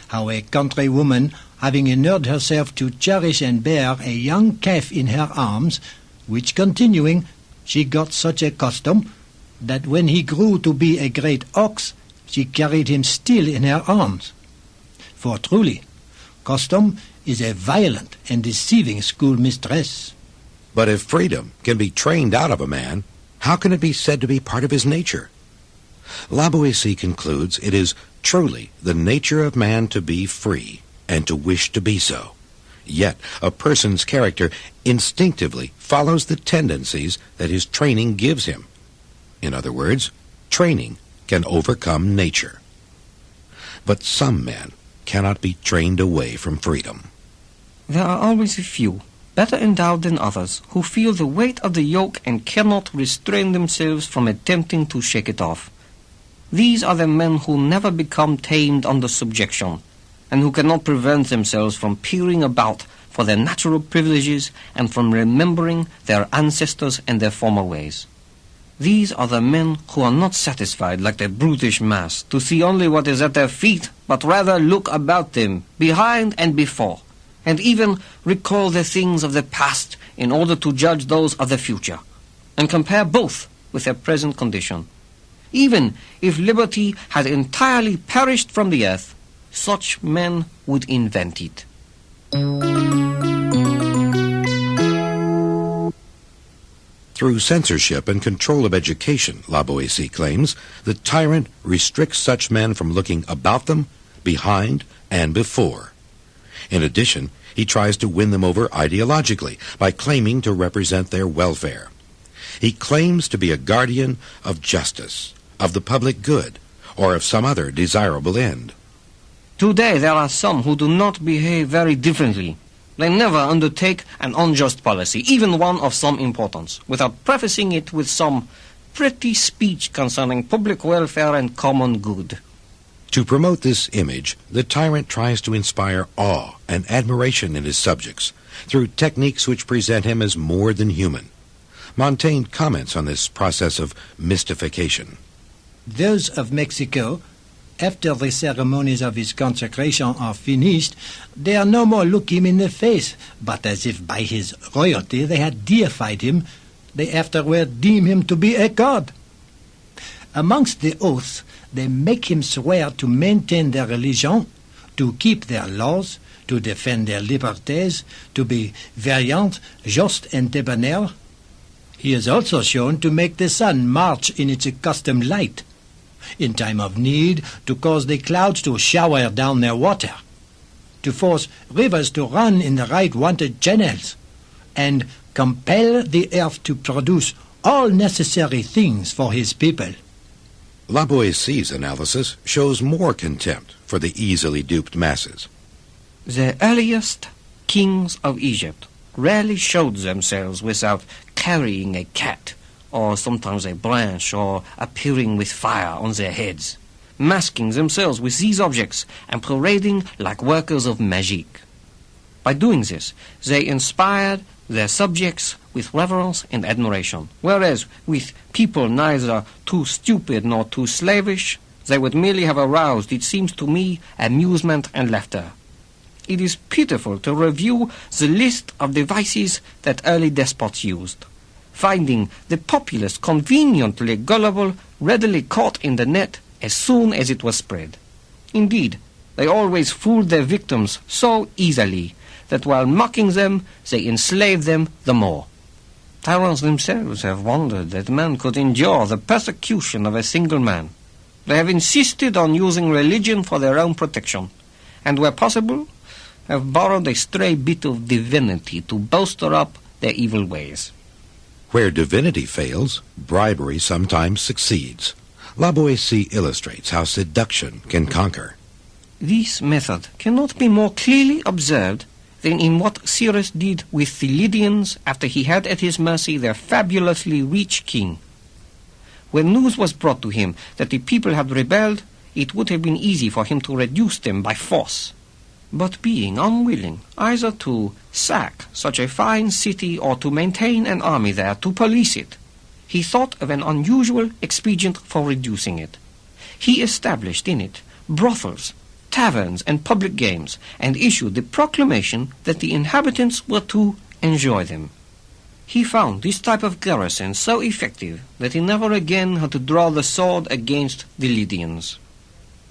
How a country woman, having inured herself to cherish and bear a young calf in her arms, which continuing, she got such a custom, that when he grew to be a great ox, she carried him still in her arms. For truly, custom is a violent and deceiving schoolmistress. But if freedom can be trained out of a man, how can it be said to be part of his nature? Lawboys concludes it is truly the nature of man to be free and to wish to be so. Yet a person's character instinctively follows the tendencies that his training gives him. In other words, training can overcome nature. But some men cannot be trained away from freedom. There are always a few, better endowed than others, who feel the weight of the yoke and cannot restrain themselves from attempting to shake it off. These are the men who never become tamed under subjection, and who cannot prevent themselves from peering about for their natural privileges and from remembering their ancestors and their former ways. These are the men who are not satisfied, like the brutish mass, to see only what is at their feet, but rather look about them, behind and before, and even recall the things of the past in order to judge those of the future, and compare both with their present condition. Even if liberty had entirely perished from the earth, such men would invent it. Through censorship and control of education, Lawboys claims, the tyrant restricts such men from looking about them, behind, and before. In addition, he tries to win them over ideologically by claiming to represent their welfare. He claims to be a guardian of justice, of the public good, or of some other desirable end. Today there are some who do not behave very differently. They never undertake an unjust policy, even one of some importance, without prefacing it with some pretty speech concerning public welfare and common good. To promote this image, the tyrant tries to inspire awe and admiration in his subjects through techniques which present him as more than human. Montaigne comments on this process of mystification. Those of Mexico, after the ceremonies of his consecration are finished, they are no more look him in the face, but as if by his royalty they had deified him, they afterward deem him to be a god. Amongst the oaths, they make him swear to maintain their religion, to keep their laws, to defend their liberties, to be valiant, just, and debonair. He is also shown to make the sun march in its accustomed light, in time of need to cause the clouds to shower down their water, to force rivers to run in the right wanted channels, and compel the earth to produce all necessary things for his people. Lawboys' analysis shows more contempt for the easily duped masses. The earliest kings of Egypt rarely showed themselves without carrying a cat, or sometimes a branch, or appearing with fire on their heads. masking themselves with these objects and parading like workers of magic. By doing this, they inspired their subjects with reverence and admiration, whereas with people neither too stupid nor too slavish, they would merely have aroused, it seems to me, amusement and laughter. It is pitiful to review the list of devices that early despots used, finding the populace conveniently gullible, readily caught in the net as soon as it was spread. Indeed, they always fooled their victims so easily that while mocking them, they enslaved them the more. Tyrants themselves have wondered that man could endure the persecution of a single man. They have insisted on using religion for their own protection, and where possible, have borrowed a stray bit of divinity to bolster up their evil ways. Where divinity fails, bribery sometimes succeeds. Lawboys illustrates how seduction can conquer. This method cannot be more clearly observed than in what Cyrus did with the Lydians after he had at his mercy their fabulously rich king. When news was brought to him that the people had rebelled, it would have been easy for him to reduce them by force. But being unwilling either to sack such a fine city or to maintain an army there to police it, he thought of an unusual expedient for reducing it. He established in it brothels, taverns, and public games, and issued the proclamation that the inhabitants were to enjoy them. He found this type of garrison so effective that he never again had to draw the sword against the Lydians.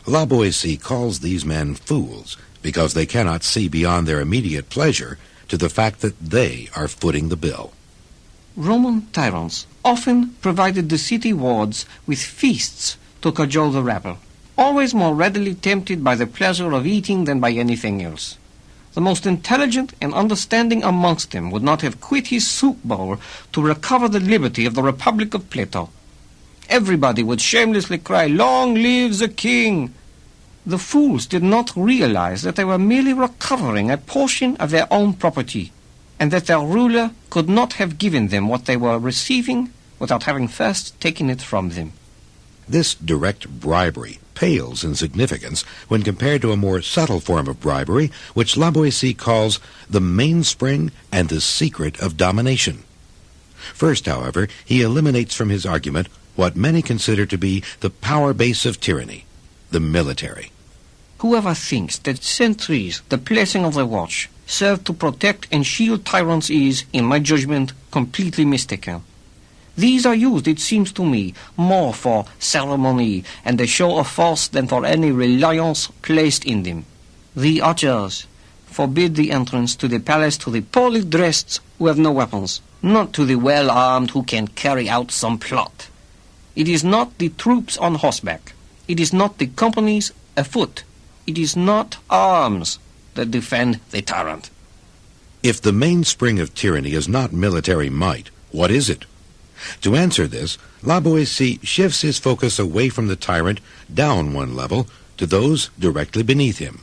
Lawboys calls these men fools because they cannot see beyond their immediate pleasure to the fact that they are footing the bill. Roman tyrants often provided the city wards with feasts to cajole the rabble, always more readily tempted by the pleasure of eating than by anything else. The most intelligent and understanding amongst them would not have quit his soup bowl to recover the liberty of the Republic of Plato. Everybody would shamelessly cry, "Long live the king!" The fools did not realize that they were merely recovering a portion of their own property, and that their ruler could not have given them what they were receiving without having first taken it from them. This direct bribery pales in significance when compared to a more subtle form of bribery, which Lawboys calls the mainspring and the secret of domination. First, however, he eliminates from his argument what many consider to be the power base of tyranny, the military. Whoever thinks that sentries, the placing of the watch, serve to protect and shield tyrants is, in my judgment, completely mistaken. These are used, it seems to me, more for ceremony and a show of force than for any reliance placed in them. The archers forbid the entrance to the palace to the poorly dressed who have no weapons, not to the well-armed who can carry out some plot. It is not the troops on horseback. It is not the companies afoot. It is not arms that defend the tyrant. If the mainspring of tyranny is not military might, what is it? To answer this, Lawboys shifts his focus away from the tyrant down one level to those directly beneath him.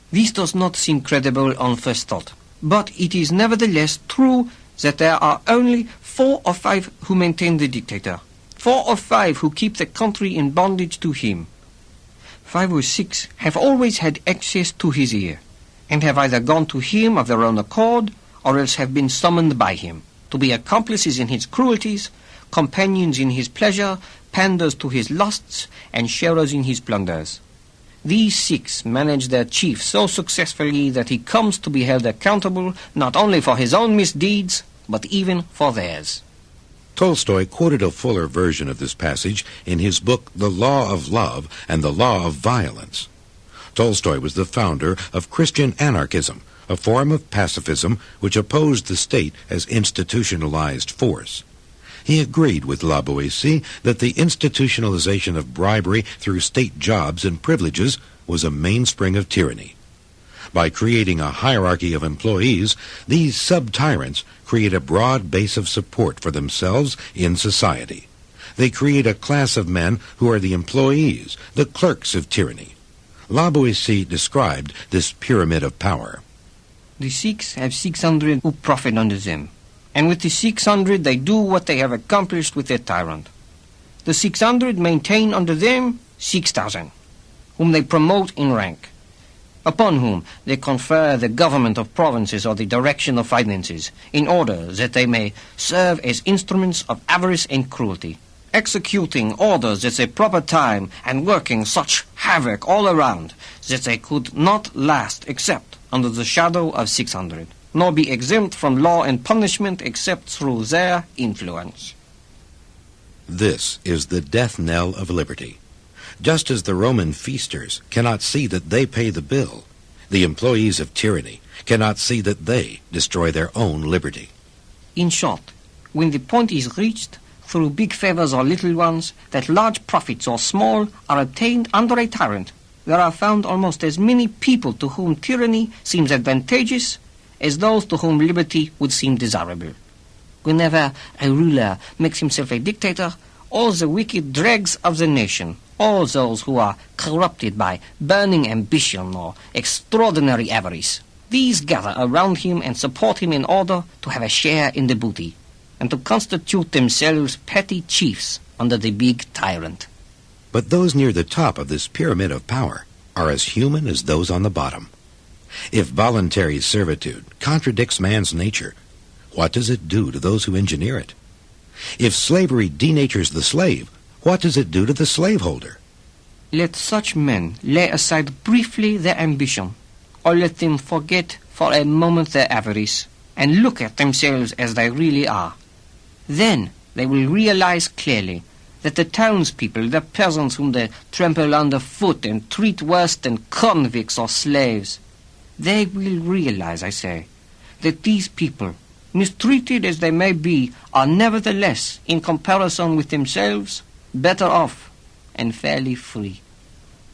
This does not seem credible on first thought, but it is nevertheless true that there are only 4 or 5 who maintain the dictator, 4 or 5 who keep the country in bondage to him. 5 or 6 have always had access to his ear, and have either gone to him of their own accord, or else have been summoned by him, to be accomplices in his cruelties, companions in his pleasure, panders to his lusts, and sharers in his plunders. These 6 manage their chief so successfully that he comes to be held accountable not only for his own misdeeds, but even for theirs. Tolstoy quoted a fuller version of this passage in his book The Law of Love and the Law of Violence. Tolstoy was the founder of Christian anarchism, a form of pacifism which opposed the state as institutionalized force. He agreed with Lawboys that the institutionalization of bribery through state jobs and privileges was a mainspring of tyranny. By creating a hierarchy of employees, these sub-tyrants create a broad base of support for themselves in society. They create a class of men who are the employees, the clerks of tyranny. Lawboys described this pyramid of power. The 6 have 600 who profit under them, and with the 600 they do what they have accomplished with their tyrant. The 600 maintain under them 6,000, whom they promote in rank, upon whom they confer the government of provinces or the direction of finances, in order that they may serve as instruments of avarice and cruelty, executing orders at the proper time and working such havoc all around that they could not last except under the shadow of 600, nor be exempt from law and punishment except through their influence. This is the death knell of liberty. Just as the Roman feasters cannot see that they pay the bill, the employees of tyranny cannot see that they destroy their own liberty. In short, when the point is reached, through big favors or little ones, that large profits or small are obtained under a tyrant, there are found almost as many people to whom tyranny seems advantageous as those to whom liberty would seem desirable. Whenever a ruler makes himself a dictator, all the wicked dregs of the nation, all those who are corrupted by burning ambition or extraordinary avarice, these gather around him and support him in order to have a share in the booty, and to constitute themselves petty chiefs under the big tyrant. But those near the top of this pyramid of power are as human as those on the bottom. If voluntary servitude contradicts man's nature, what does it do to those who engineer it? If slavery denatures the slave, what does it do to the slaveholder? Let such men lay aside briefly their ambition, or let them forget for a moment their avarice, and look at themselves as they really are. Then they will realize clearly that the townspeople, the peasants whom they trample underfoot and treat worse than convicts or slaves, they will realize, I say, that these people, mistreated as they may be, are nevertheless, in comparison with themselves, better off and fairly free.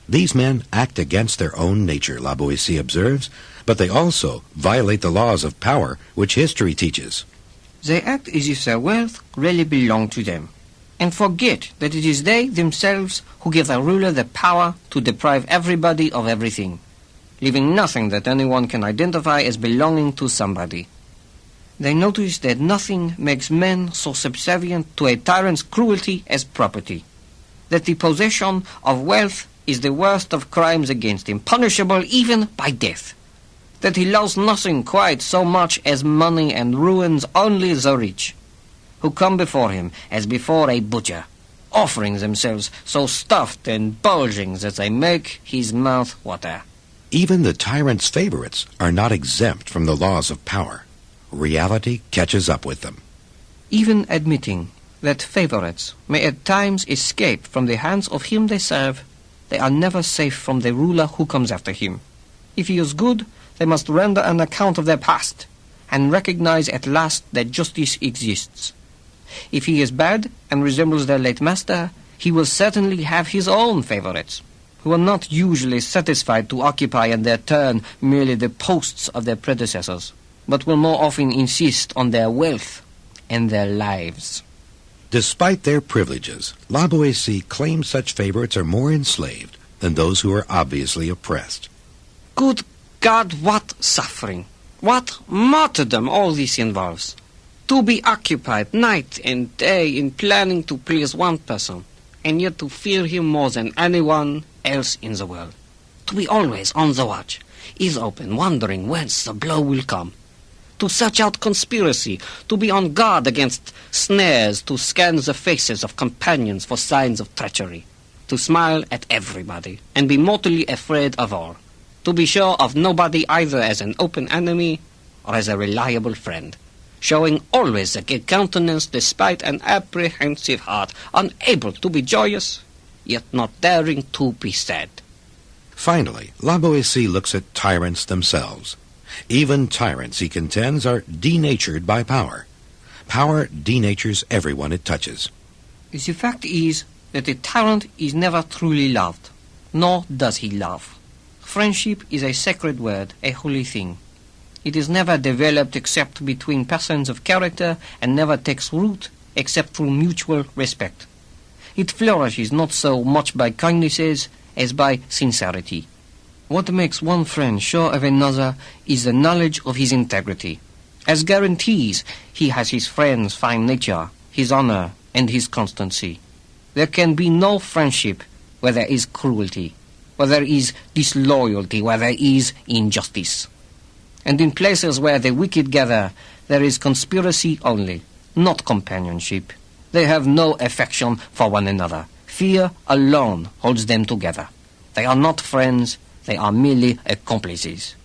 These men act against their own nature, Lawboys observes, but they also violate the laws of power which history teaches. They act as if their wealth really belonged to them, and forget that it is they themselves who give the ruler the power to deprive everybody of everything, leaving nothing that anyone can identify as belonging to somebody. They notice that nothing makes men so subservient to a tyrant's cruelty as property, that the possession of wealth is the worst of crimes against him, punishable even by death, that he loves nothing quite so much as money and ruins only the rich, who come before him as before a butcher, offering themselves so stuffed and bulging that they make his mouth water. Even the tyrant's favorites are not exempt from the laws of power. Reality catches up with them. Even admitting that favorites may at times escape from the hands of him they serve, they are never safe from the ruler who comes after him. If he is good, they must render an account of their past, and recognize at last that justice exists. If he is bad and resembles their late master, he will certainly have his own favorites, who are not usually satisfied to occupy in their turn merely the posts of their predecessors, but will more often insist on their wealth and their lives. Despite their privileges, Lawboys claims such favorites are more enslaved than those who are obviously oppressed. Good God, what suffering, what martyrdom all this involves. To be occupied night and day in planning to please one person, and yet to fear him more than anyone else in the world. To be always on the watch, ears open, wondering whence the blow will come. To search out conspiracy, to be on guard against snares, to scan the faces of companions for signs of treachery, to smile at everybody, and be mortally afraid of all, to be sure of nobody either as an open enemy or as a reliable friend, showing always a gay countenance despite an apprehensive heart, unable to be joyous, yet not daring to be sad. Finally, Lawboys looks at tyrants themselves. Even tyrants, he contends, are denatured by power. Power denatures everyone it touches. The fact is that a tyrant is never truly loved, nor does he love. Friendship is a sacred word, a holy thing. It is never developed except between persons of character, and never takes root except through mutual respect. It flourishes not so much by kindnesses as by sincerity. What makes one friend sure of another is the knowledge of his integrity. As guarantees, he has his friend's fine nature, his honor, and his constancy. There can be no friendship where there is cruelty, where there is disloyalty, where there is injustice. And in places where the wicked gather, there is conspiracy only, not companionship. They have no affection for one another. Fear alone holds them together. They are not friends, they are merely accomplices.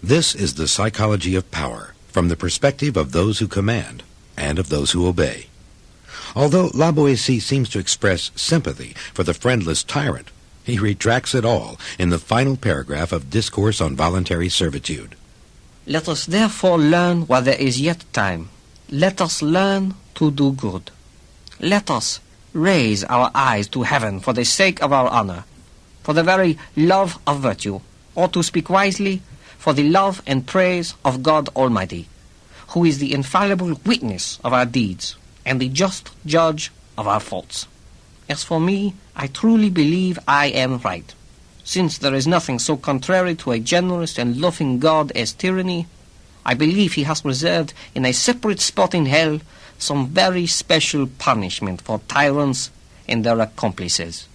This is the psychology of power, from the perspective of those who command and of those who obey. Although La Boétie seems to express sympathy for the friendless tyrant, he retracts it all in the final paragraph of Discourse on Voluntary Servitude. Let us therefore learn while there is yet time. Let us learn to do good. Let us raise our eyes to heaven for the sake of our honor, for the very love of virtue, or to speak wisely, for the love and praise of God Almighty, who is the infallible witness of our deeds and the just judge of our faults. As for me, I truly believe I am right. Since there is nothing so contrary to a generous and loving God as tyranny, I believe he has reserved in a separate spot in hell some very special punishment for tyrants and their accomplices.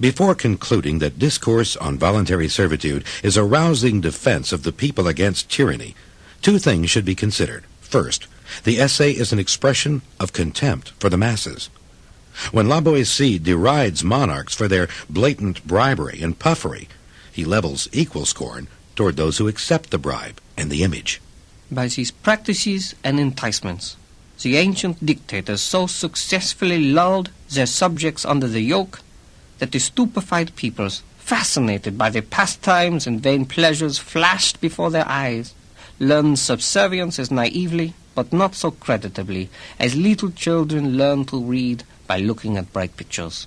Before concluding that Discourse on Voluntary Servitude is a rousing defense of the people against tyranny, two things should be considered. First, the essay is an expression of contempt for the masses. When La Boétie derides monarchs for their blatant bribery and puffery, he levels equal scorn toward those who accept the bribe and the image. By these practices and enticements, the ancient dictators so successfully lulled their subjects under the yoke that the stupefied peoples, fascinated by the pastimes and vain pleasures flashed before their eyes, learned subservience as naively, but not so creditably, as little children learn to read by looking at bright pictures.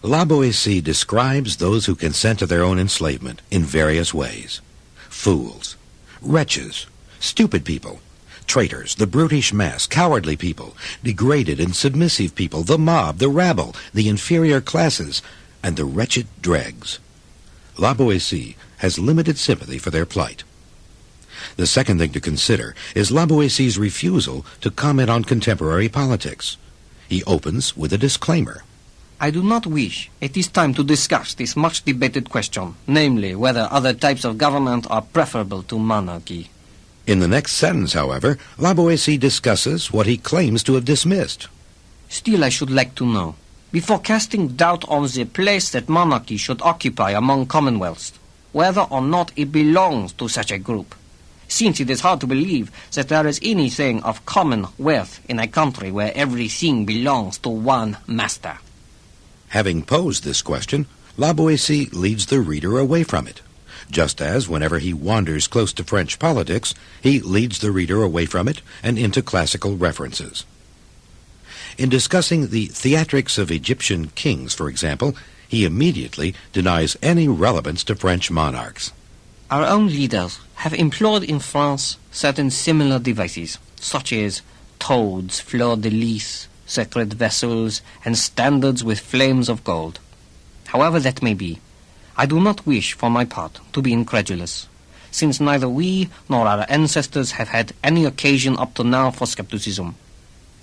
La Boétie describes those who consent to their own enslavement in various ways. Fools, wretches, stupid people, traitors, the brutish mass, cowardly people, degraded and submissive people, the mob, the rabble, the inferior classes, and the wretched dregs. La Boétie has limited sympathy for their plight. The second thing to consider is La Boétie's refusal to comment on contemporary politics. He opens with a disclaimer. I do not wish at this time to discuss this much-debated question, namely whether other types of government are preferable to monarchy. In the next sentence, however, La Boétie discusses what he claims to have dismissed. Still, I should like to know, before casting doubt on the place that monarchy should occupy among commonwealths, whether or not it belongs to such a group, since it is hard to believe that there is anything of common worth in a country where everything belongs to one master. Having posed this question, La Boétie leads the reader away from it, just as whenever he wanders close to French politics, he leads the reader away from it and into classical references. In discussing the theatrics of Egyptian kings, for example, he immediately denies any relevance to French monarchs. Our own leaders have employed in France certain similar devices, such as toads, fleur-de-lis, sacred vessels, and standards with flames of gold. However that may be, I do not wish, for my part, to be incredulous, since neither we nor our ancestors have had any occasion up to now for skepticism.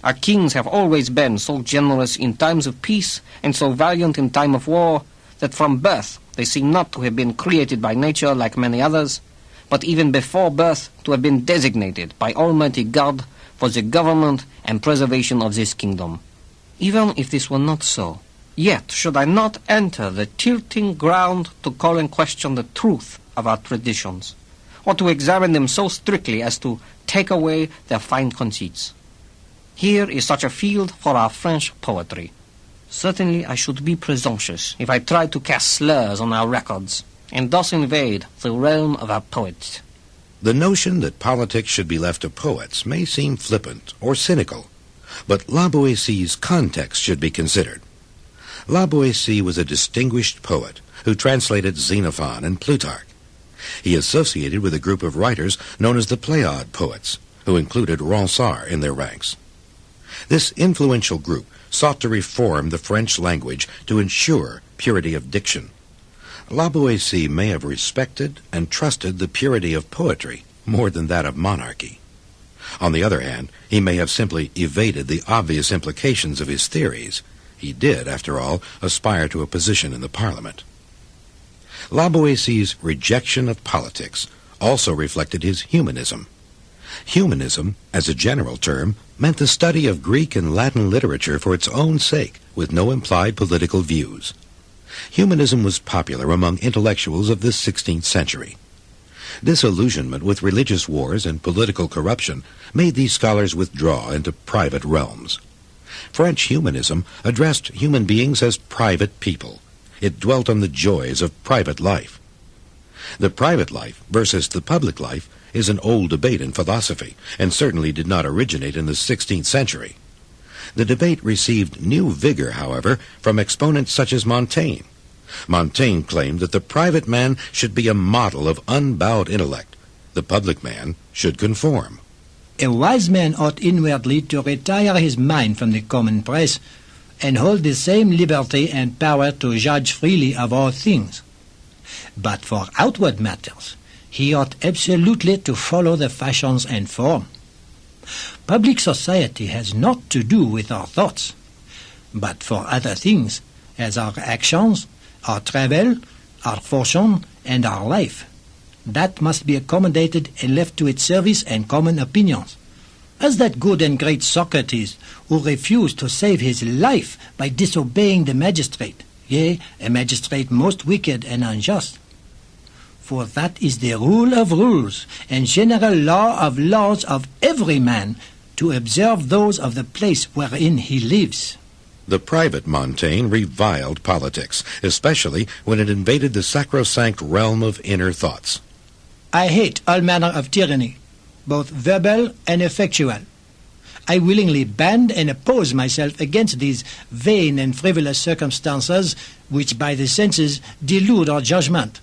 Our kings have always been so generous in times of peace and so valiant in time of war that from birth they seem not to have been created by nature like many others, but even before birth to have been designated by Almighty God for the government and preservation of this kingdom. Even if this were not so, yet should I not enter the tilting ground to call in question the truth of our traditions, or to examine them so strictly as to take away their fine conceits. Here is such a field for our French poetry. Certainly I should be presumptuous if I tried to cast slurs on our records, and thus invade the realm of our poets. The notion that politics should be left to poets may seem flippant or cynical, but La Boétie's context should be considered. La Boétie was a distinguished poet who translated Xenophon and Plutarch. He associated with a group of writers known as the Pléiade poets, who included Ronsard in their ranks. This influential group sought to reform the French language to ensure purity of diction. La Boétie may have respected and trusted the purity of poetry more than that of monarchy. On the other hand, he may have simply evaded the obvious implications of his theories. He did, after all, aspire to a position in the Parliament. Lawboys's rejection of politics also reflected his humanism. Humanism, as a general term, meant the study of Greek and Latin literature for its own sake, with no implied political views. Humanism was popular among intellectuals of the 16th century. Disillusionment with religious wars and political corruption made these scholars withdraw into private realms. French humanism addressed human beings as private people. It dwelt on the joys of private life. The private life versus the public life is an old debate in philosophy, and certainly did not originate in the 16th century. The debate received new vigor, however, from exponents such as Montaigne. Montaigne claimed that the private man should be a model of unbowed intellect. The public man should conform. A wise man ought inwardly to retire his mind from the commonplace and hold the same liberty and power to judge freely of all things. But for outward matters, he ought absolutely to follow the fashions and form. Public society has naught to do with our thoughts, but for other things, as our actions, our travel, our fortune, and our life. That must be accommodated and left to its service and common opinions. As that good and great Socrates, who refused to save his life by disobeying the magistrate, yea, a magistrate most wicked and unjust. For that is the rule of rules, and general law of laws of every man, to observe those of the place wherein he lives. The private Montaigne reviled politics, especially when it invaded the sacrosanct realm of inner thoughts. I hate all manner of tyranny, both verbal and effectual. I willingly band and oppose myself against these vain and frivolous circumstances which by the senses delude our judgment.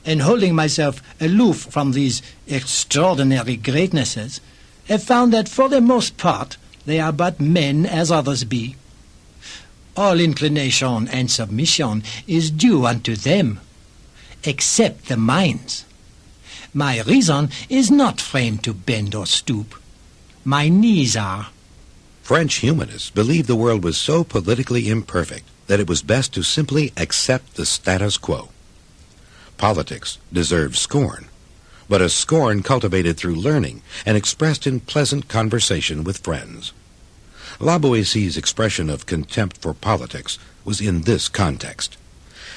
And holding myself aloof from these extraordinary greatnesses, have found that for the most part they are but men as others be. All inclination and submission is due unto them, except the minds. My reason is not framed to bend or stoop. My knees are. French humanists believed the world was so politically imperfect that it was best to simply accept the status quo. Politics deserved scorn, but a scorn cultivated through learning and expressed in pleasant conversation with friends. Lawboys's expression of contempt for politics was in this context.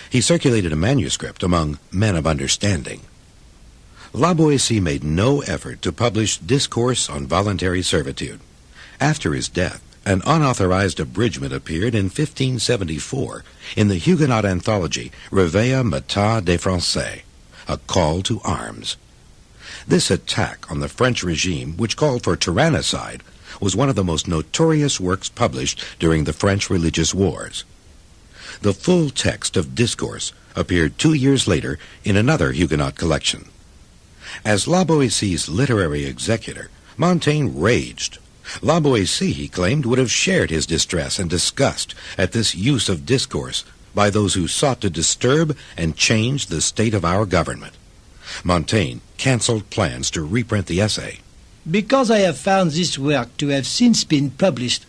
He circulated a manuscript among men of understanding. Lawboys made no effort to publish Discourse on Voluntary Servitude. After his death, an unauthorized abridgment appeared in 1574 in the Huguenot anthology Réveil Matin des Français, a call to arms. This attack on the French regime, which called for tyrannicide, was one of the most notorious works published during the French religious wars. The full text of Discourse appeared 2 years later in another Huguenot collection. As Lawboys's literary executor, Montaigne raged. Lawboys, he claimed, would have shared his distress and disgust at this use of discourse by those who sought to disturb and change the state of our government. Montaigne cancelled plans to reprint the essay. Because I have found this work to have since been published,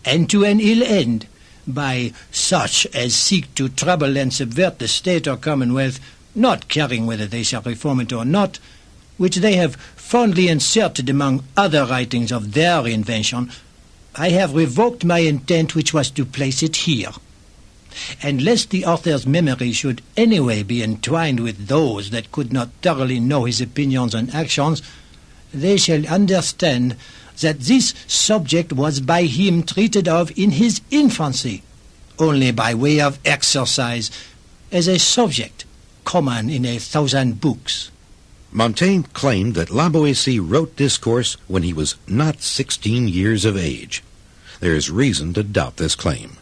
and to an ill end, by such as seek to trouble and subvert the state or commonwealth, not caring whether they shall reform it or not, which they have fondly inserted among other writings of their invention, I have revoked my intent, which was to place it here. And lest the author's memory should anyway be entwined with those that could not thoroughly know his opinions and actions, they shall understand that this subject was by him treated of in his infancy, only by way of exercise, as a subject common in 1,000 books. Montaigne claimed that Lawboys wrote Discourse when he was not 16 years of age. There is reason to doubt this claim.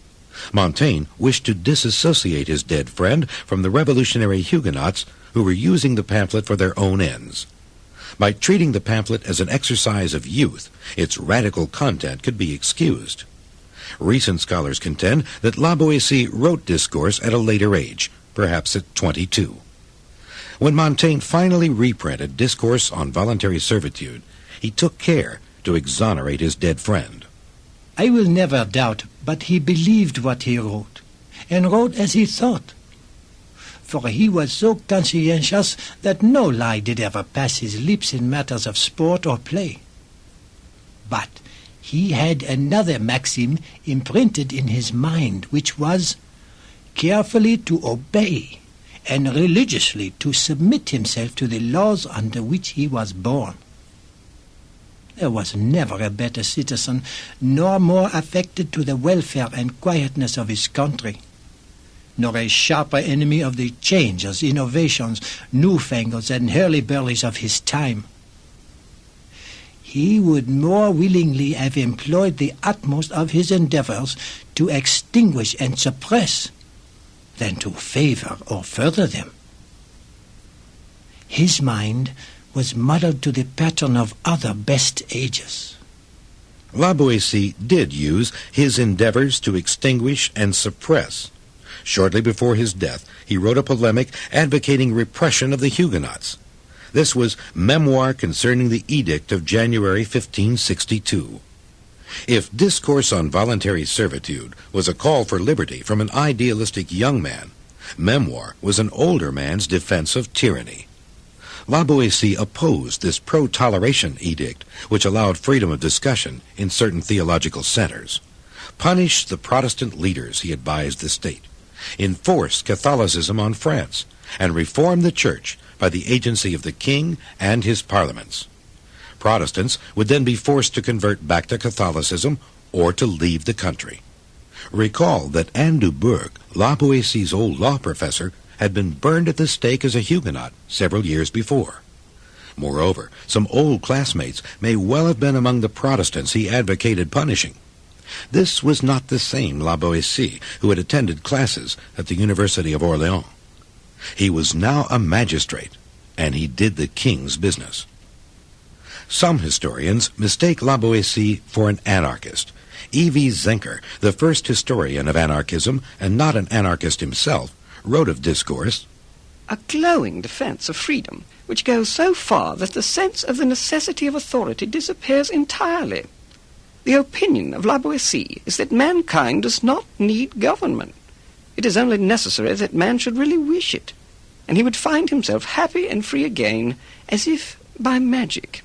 Montaigne wished to disassociate his dead friend from the revolutionary Huguenots who were using the pamphlet for their own ends. By treating the pamphlet as an exercise of youth, its radical content could be excused. Recent scholars contend that Lawboys wrote Discourse at a later age, perhaps at 22. When Montaigne finally reprinted Discourse on Voluntary Servitude, he took care to exonerate his dead friend. I will never doubt but he believed what he wrote, and wrote as he thought. For he was so conscientious that no lie did ever pass his lips in matters of sport or play. But he had another maxim imprinted in his mind, which was carefully to obey and religiously to submit himself to the laws under which he was born. There was never a better citizen, nor more affected to the welfare and quietness of his country, nor a sharper enemy of the changes, innovations, newfangles, and hurly-burlies of his time. He would more willingly have employed the utmost of his endeavors to extinguish and suppress than to favor or further them. His mind was modeled to the pattern of other best ages. Lawboys did use his endeavors to extinguish and suppress. Shortly before his death, he wrote a polemic advocating repression of the Huguenots. This was Memoir Concerning the Edict of January 1562. If Discourse on Voluntary Servitude was a call for liberty from an idealistic young man, Memoir was an older man's defense of tyranny. Lawboys opposed this pro-toleration edict, which allowed freedom of discussion in certain theological centers, punished the Protestant leaders he advised the state, enforced Catholicism on France, and reformed the Church by the agency of the king and his parliaments. Protestants would then be forced to convert back to Catholicism or to leave the country. Recall that Anne du Bourg, Lawboys' old law professor, had been burned at the stake as a Huguenot several years before. Moreover, some old classmates may well have been among the Protestants he advocated punishing. This was not the same Lawboys who had attended classes at the University of Orleans. He was now a magistrate, and he did the king's business. Some historians mistake Lawboys for an anarchist. E.V. Zenker, the first historian of anarchism and not an anarchist himself, wrote of Discourse, a glowing defense of freedom, which goes so far that the sense of the necessity of authority disappears entirely. The opinion of Lawboys is that mankind does not need government. It is only necessary that man should really wish it, and he would find himself happy and free again, as if by magic.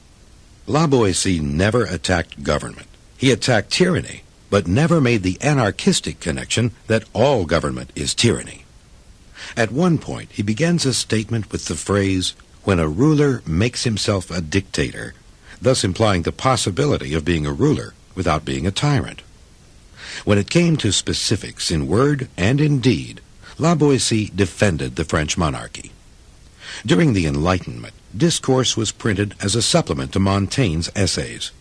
Lawboys never attacked government. He attacked tyranny, but never made the anarchistic connection that all government is tyranny. At one point, he begins a statement with the phrase, when a ruler makes himself a dictator, thus implying the possibility of being a ruler without being a tyrant. When it came to specifics in word and in deed, Lawboys defended the French monarchy. During the Enlightenment, Discourse was printed as a supplement to Montaigne's essays.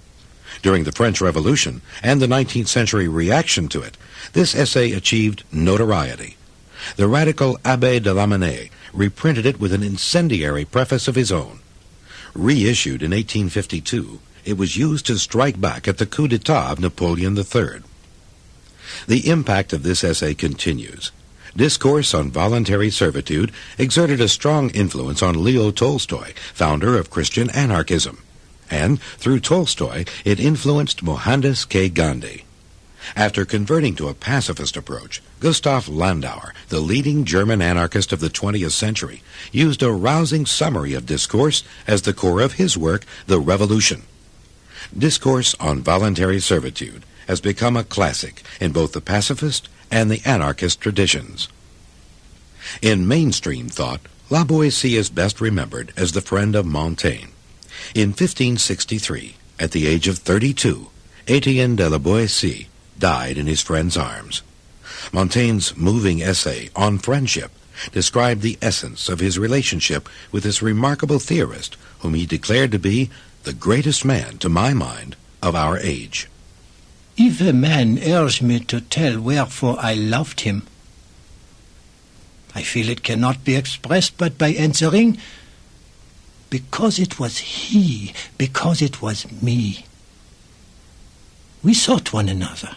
During the French Revolution and the 19th century reaction to it, this essay achieved notoriety. The radical Abbé de Lamennais reprinted it with an incendiary preface of his own. Reissued in 1852, it was used to strike back at the coup d'etat of Napoleon III. The impact of this essay continues. Discourse on Voluntary Servitude exerted a strong influence on Leo Tolstoy, founder of Christian anarchism, and through Tolstoy it influenced Mohandas K. Gandhi. After converting to a pacifist approach, Gustav Landauer, the leading German anarchist of the 20th century, used a rousing summary of Discourse as the core of his work, The Revolution. Discourse on Voluntary Servitude has become a classic in both the pacifist and the anarchist traditions. In mainstream thought, Lawboys is best remembered as the friend of Montaigne. In 1563, at the age of 32, Eteinne de la Boetie died in his friend's arms. Montaigne's moving essay on friendship described the essence of his relationship with this remarkable theorist, whom he declared to be the greatest man, to my mind, of our age. If a man urge me to tell wherefore I loved him, I feel it cannot be expressed but by answering, because it was he, because it was me. We sought one another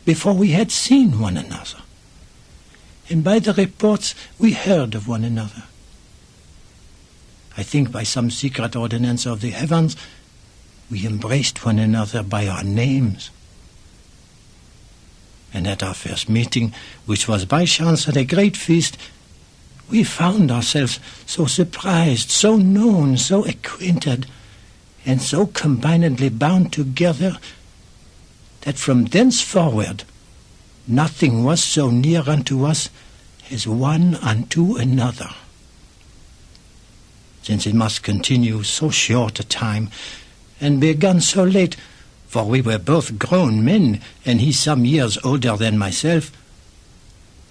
before we had seen one another, and by the reports we heard of one another. I think by some secret ordinance of the heavens, we embraced one another by our names. And at our first meeting, which was by chance at a great feast, we found ourselves so surprised, so known, so acquainted, and so combinedly bound together, that from thenceforward nothing was so near unto us as one unto another. Since it must continue so short a time, and begun so late, for we were both grown men, and he some years older than myself,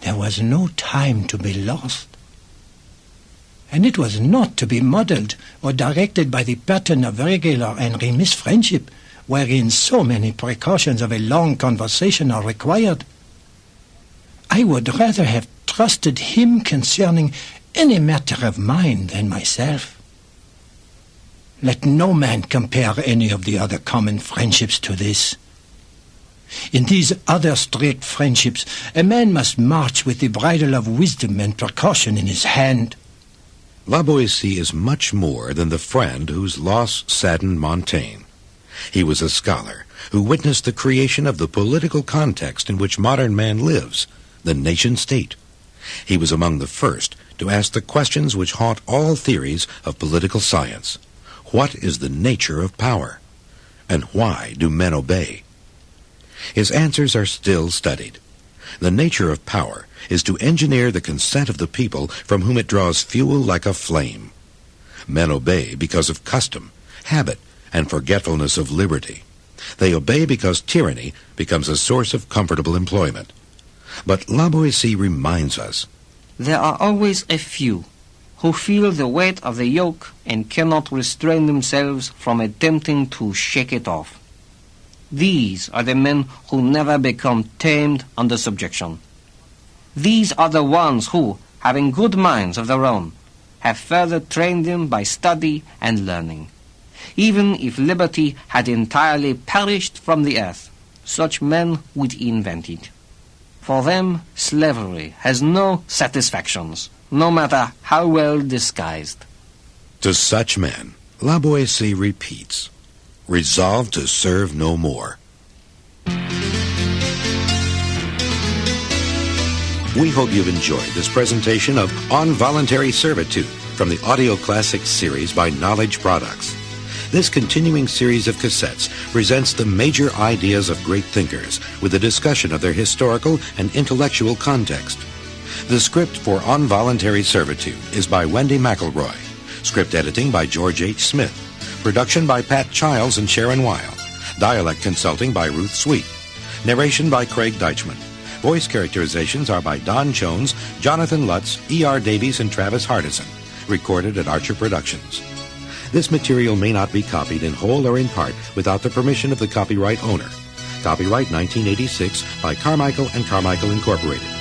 there was no time to be lost. And it was not to be modelled or directed by the pattern of regular and remiss friendship, wherein so many precautions of a long conversation are required. I would rather have trusted him concerning any matter of mine than myself. Let no man compare any of the other common friendships to this. In these other strict friendships, a man must march with the bridle of wisdom and precaution in his hand. Lawboys is much more than the friend whose loss saddened Montaigne. He was a scholar who witnessed the creation of the political context in which modern man lives, the nation-state. He was among the first to ask the questions which haunt all theories of political science. What is the nature of power? And why do men obey? His answers are still studied. The nature of power is to engineer the consent of the people from whom it draws fuel like a flame. Men obey because of custom, habit, and forgetfulness of liberty. They obey because tyranny becomes a source of comfortable employment. But Lawboys reminds us, there are always a few who feel the weight of the yoke and cannot restrain themselves from attempting to shake it off. These are the men who never become tamed under subjection. These are the ones who, having good minds of their own, have further trained them by study and learning. Even if liberty had entirely perished from the earth, such men would invent it. For them, slavery has no satisfactions, no matter how well disguised. To such men, Lawboys repeats, resolve to serve no more. We hope you've enjoyed this presentation of On Voluntary Servitude from the Audio Classics series by Knowledge Products. This continuing series of cassettes presents the major ideas of great thinkers with a discussion of their historical and intellectual context. The script for On Voluntary Servitude is by Wendy McElroy. Script editing by George H. Smith. Production by Pat Childs and Sharon Weil. Dialect consulting by Ruth Sweet. Narration by Craig Deichman. Voice characterizations are by Don Jones, Jonathan Lutz, E.R. Davies, and Travis Hardison. Recorded at Archer Productions. This material may not be copied in whole or in part without the permission of the copyright owner. Copyright 1986 by Carmichael and Carmichael Incorporated.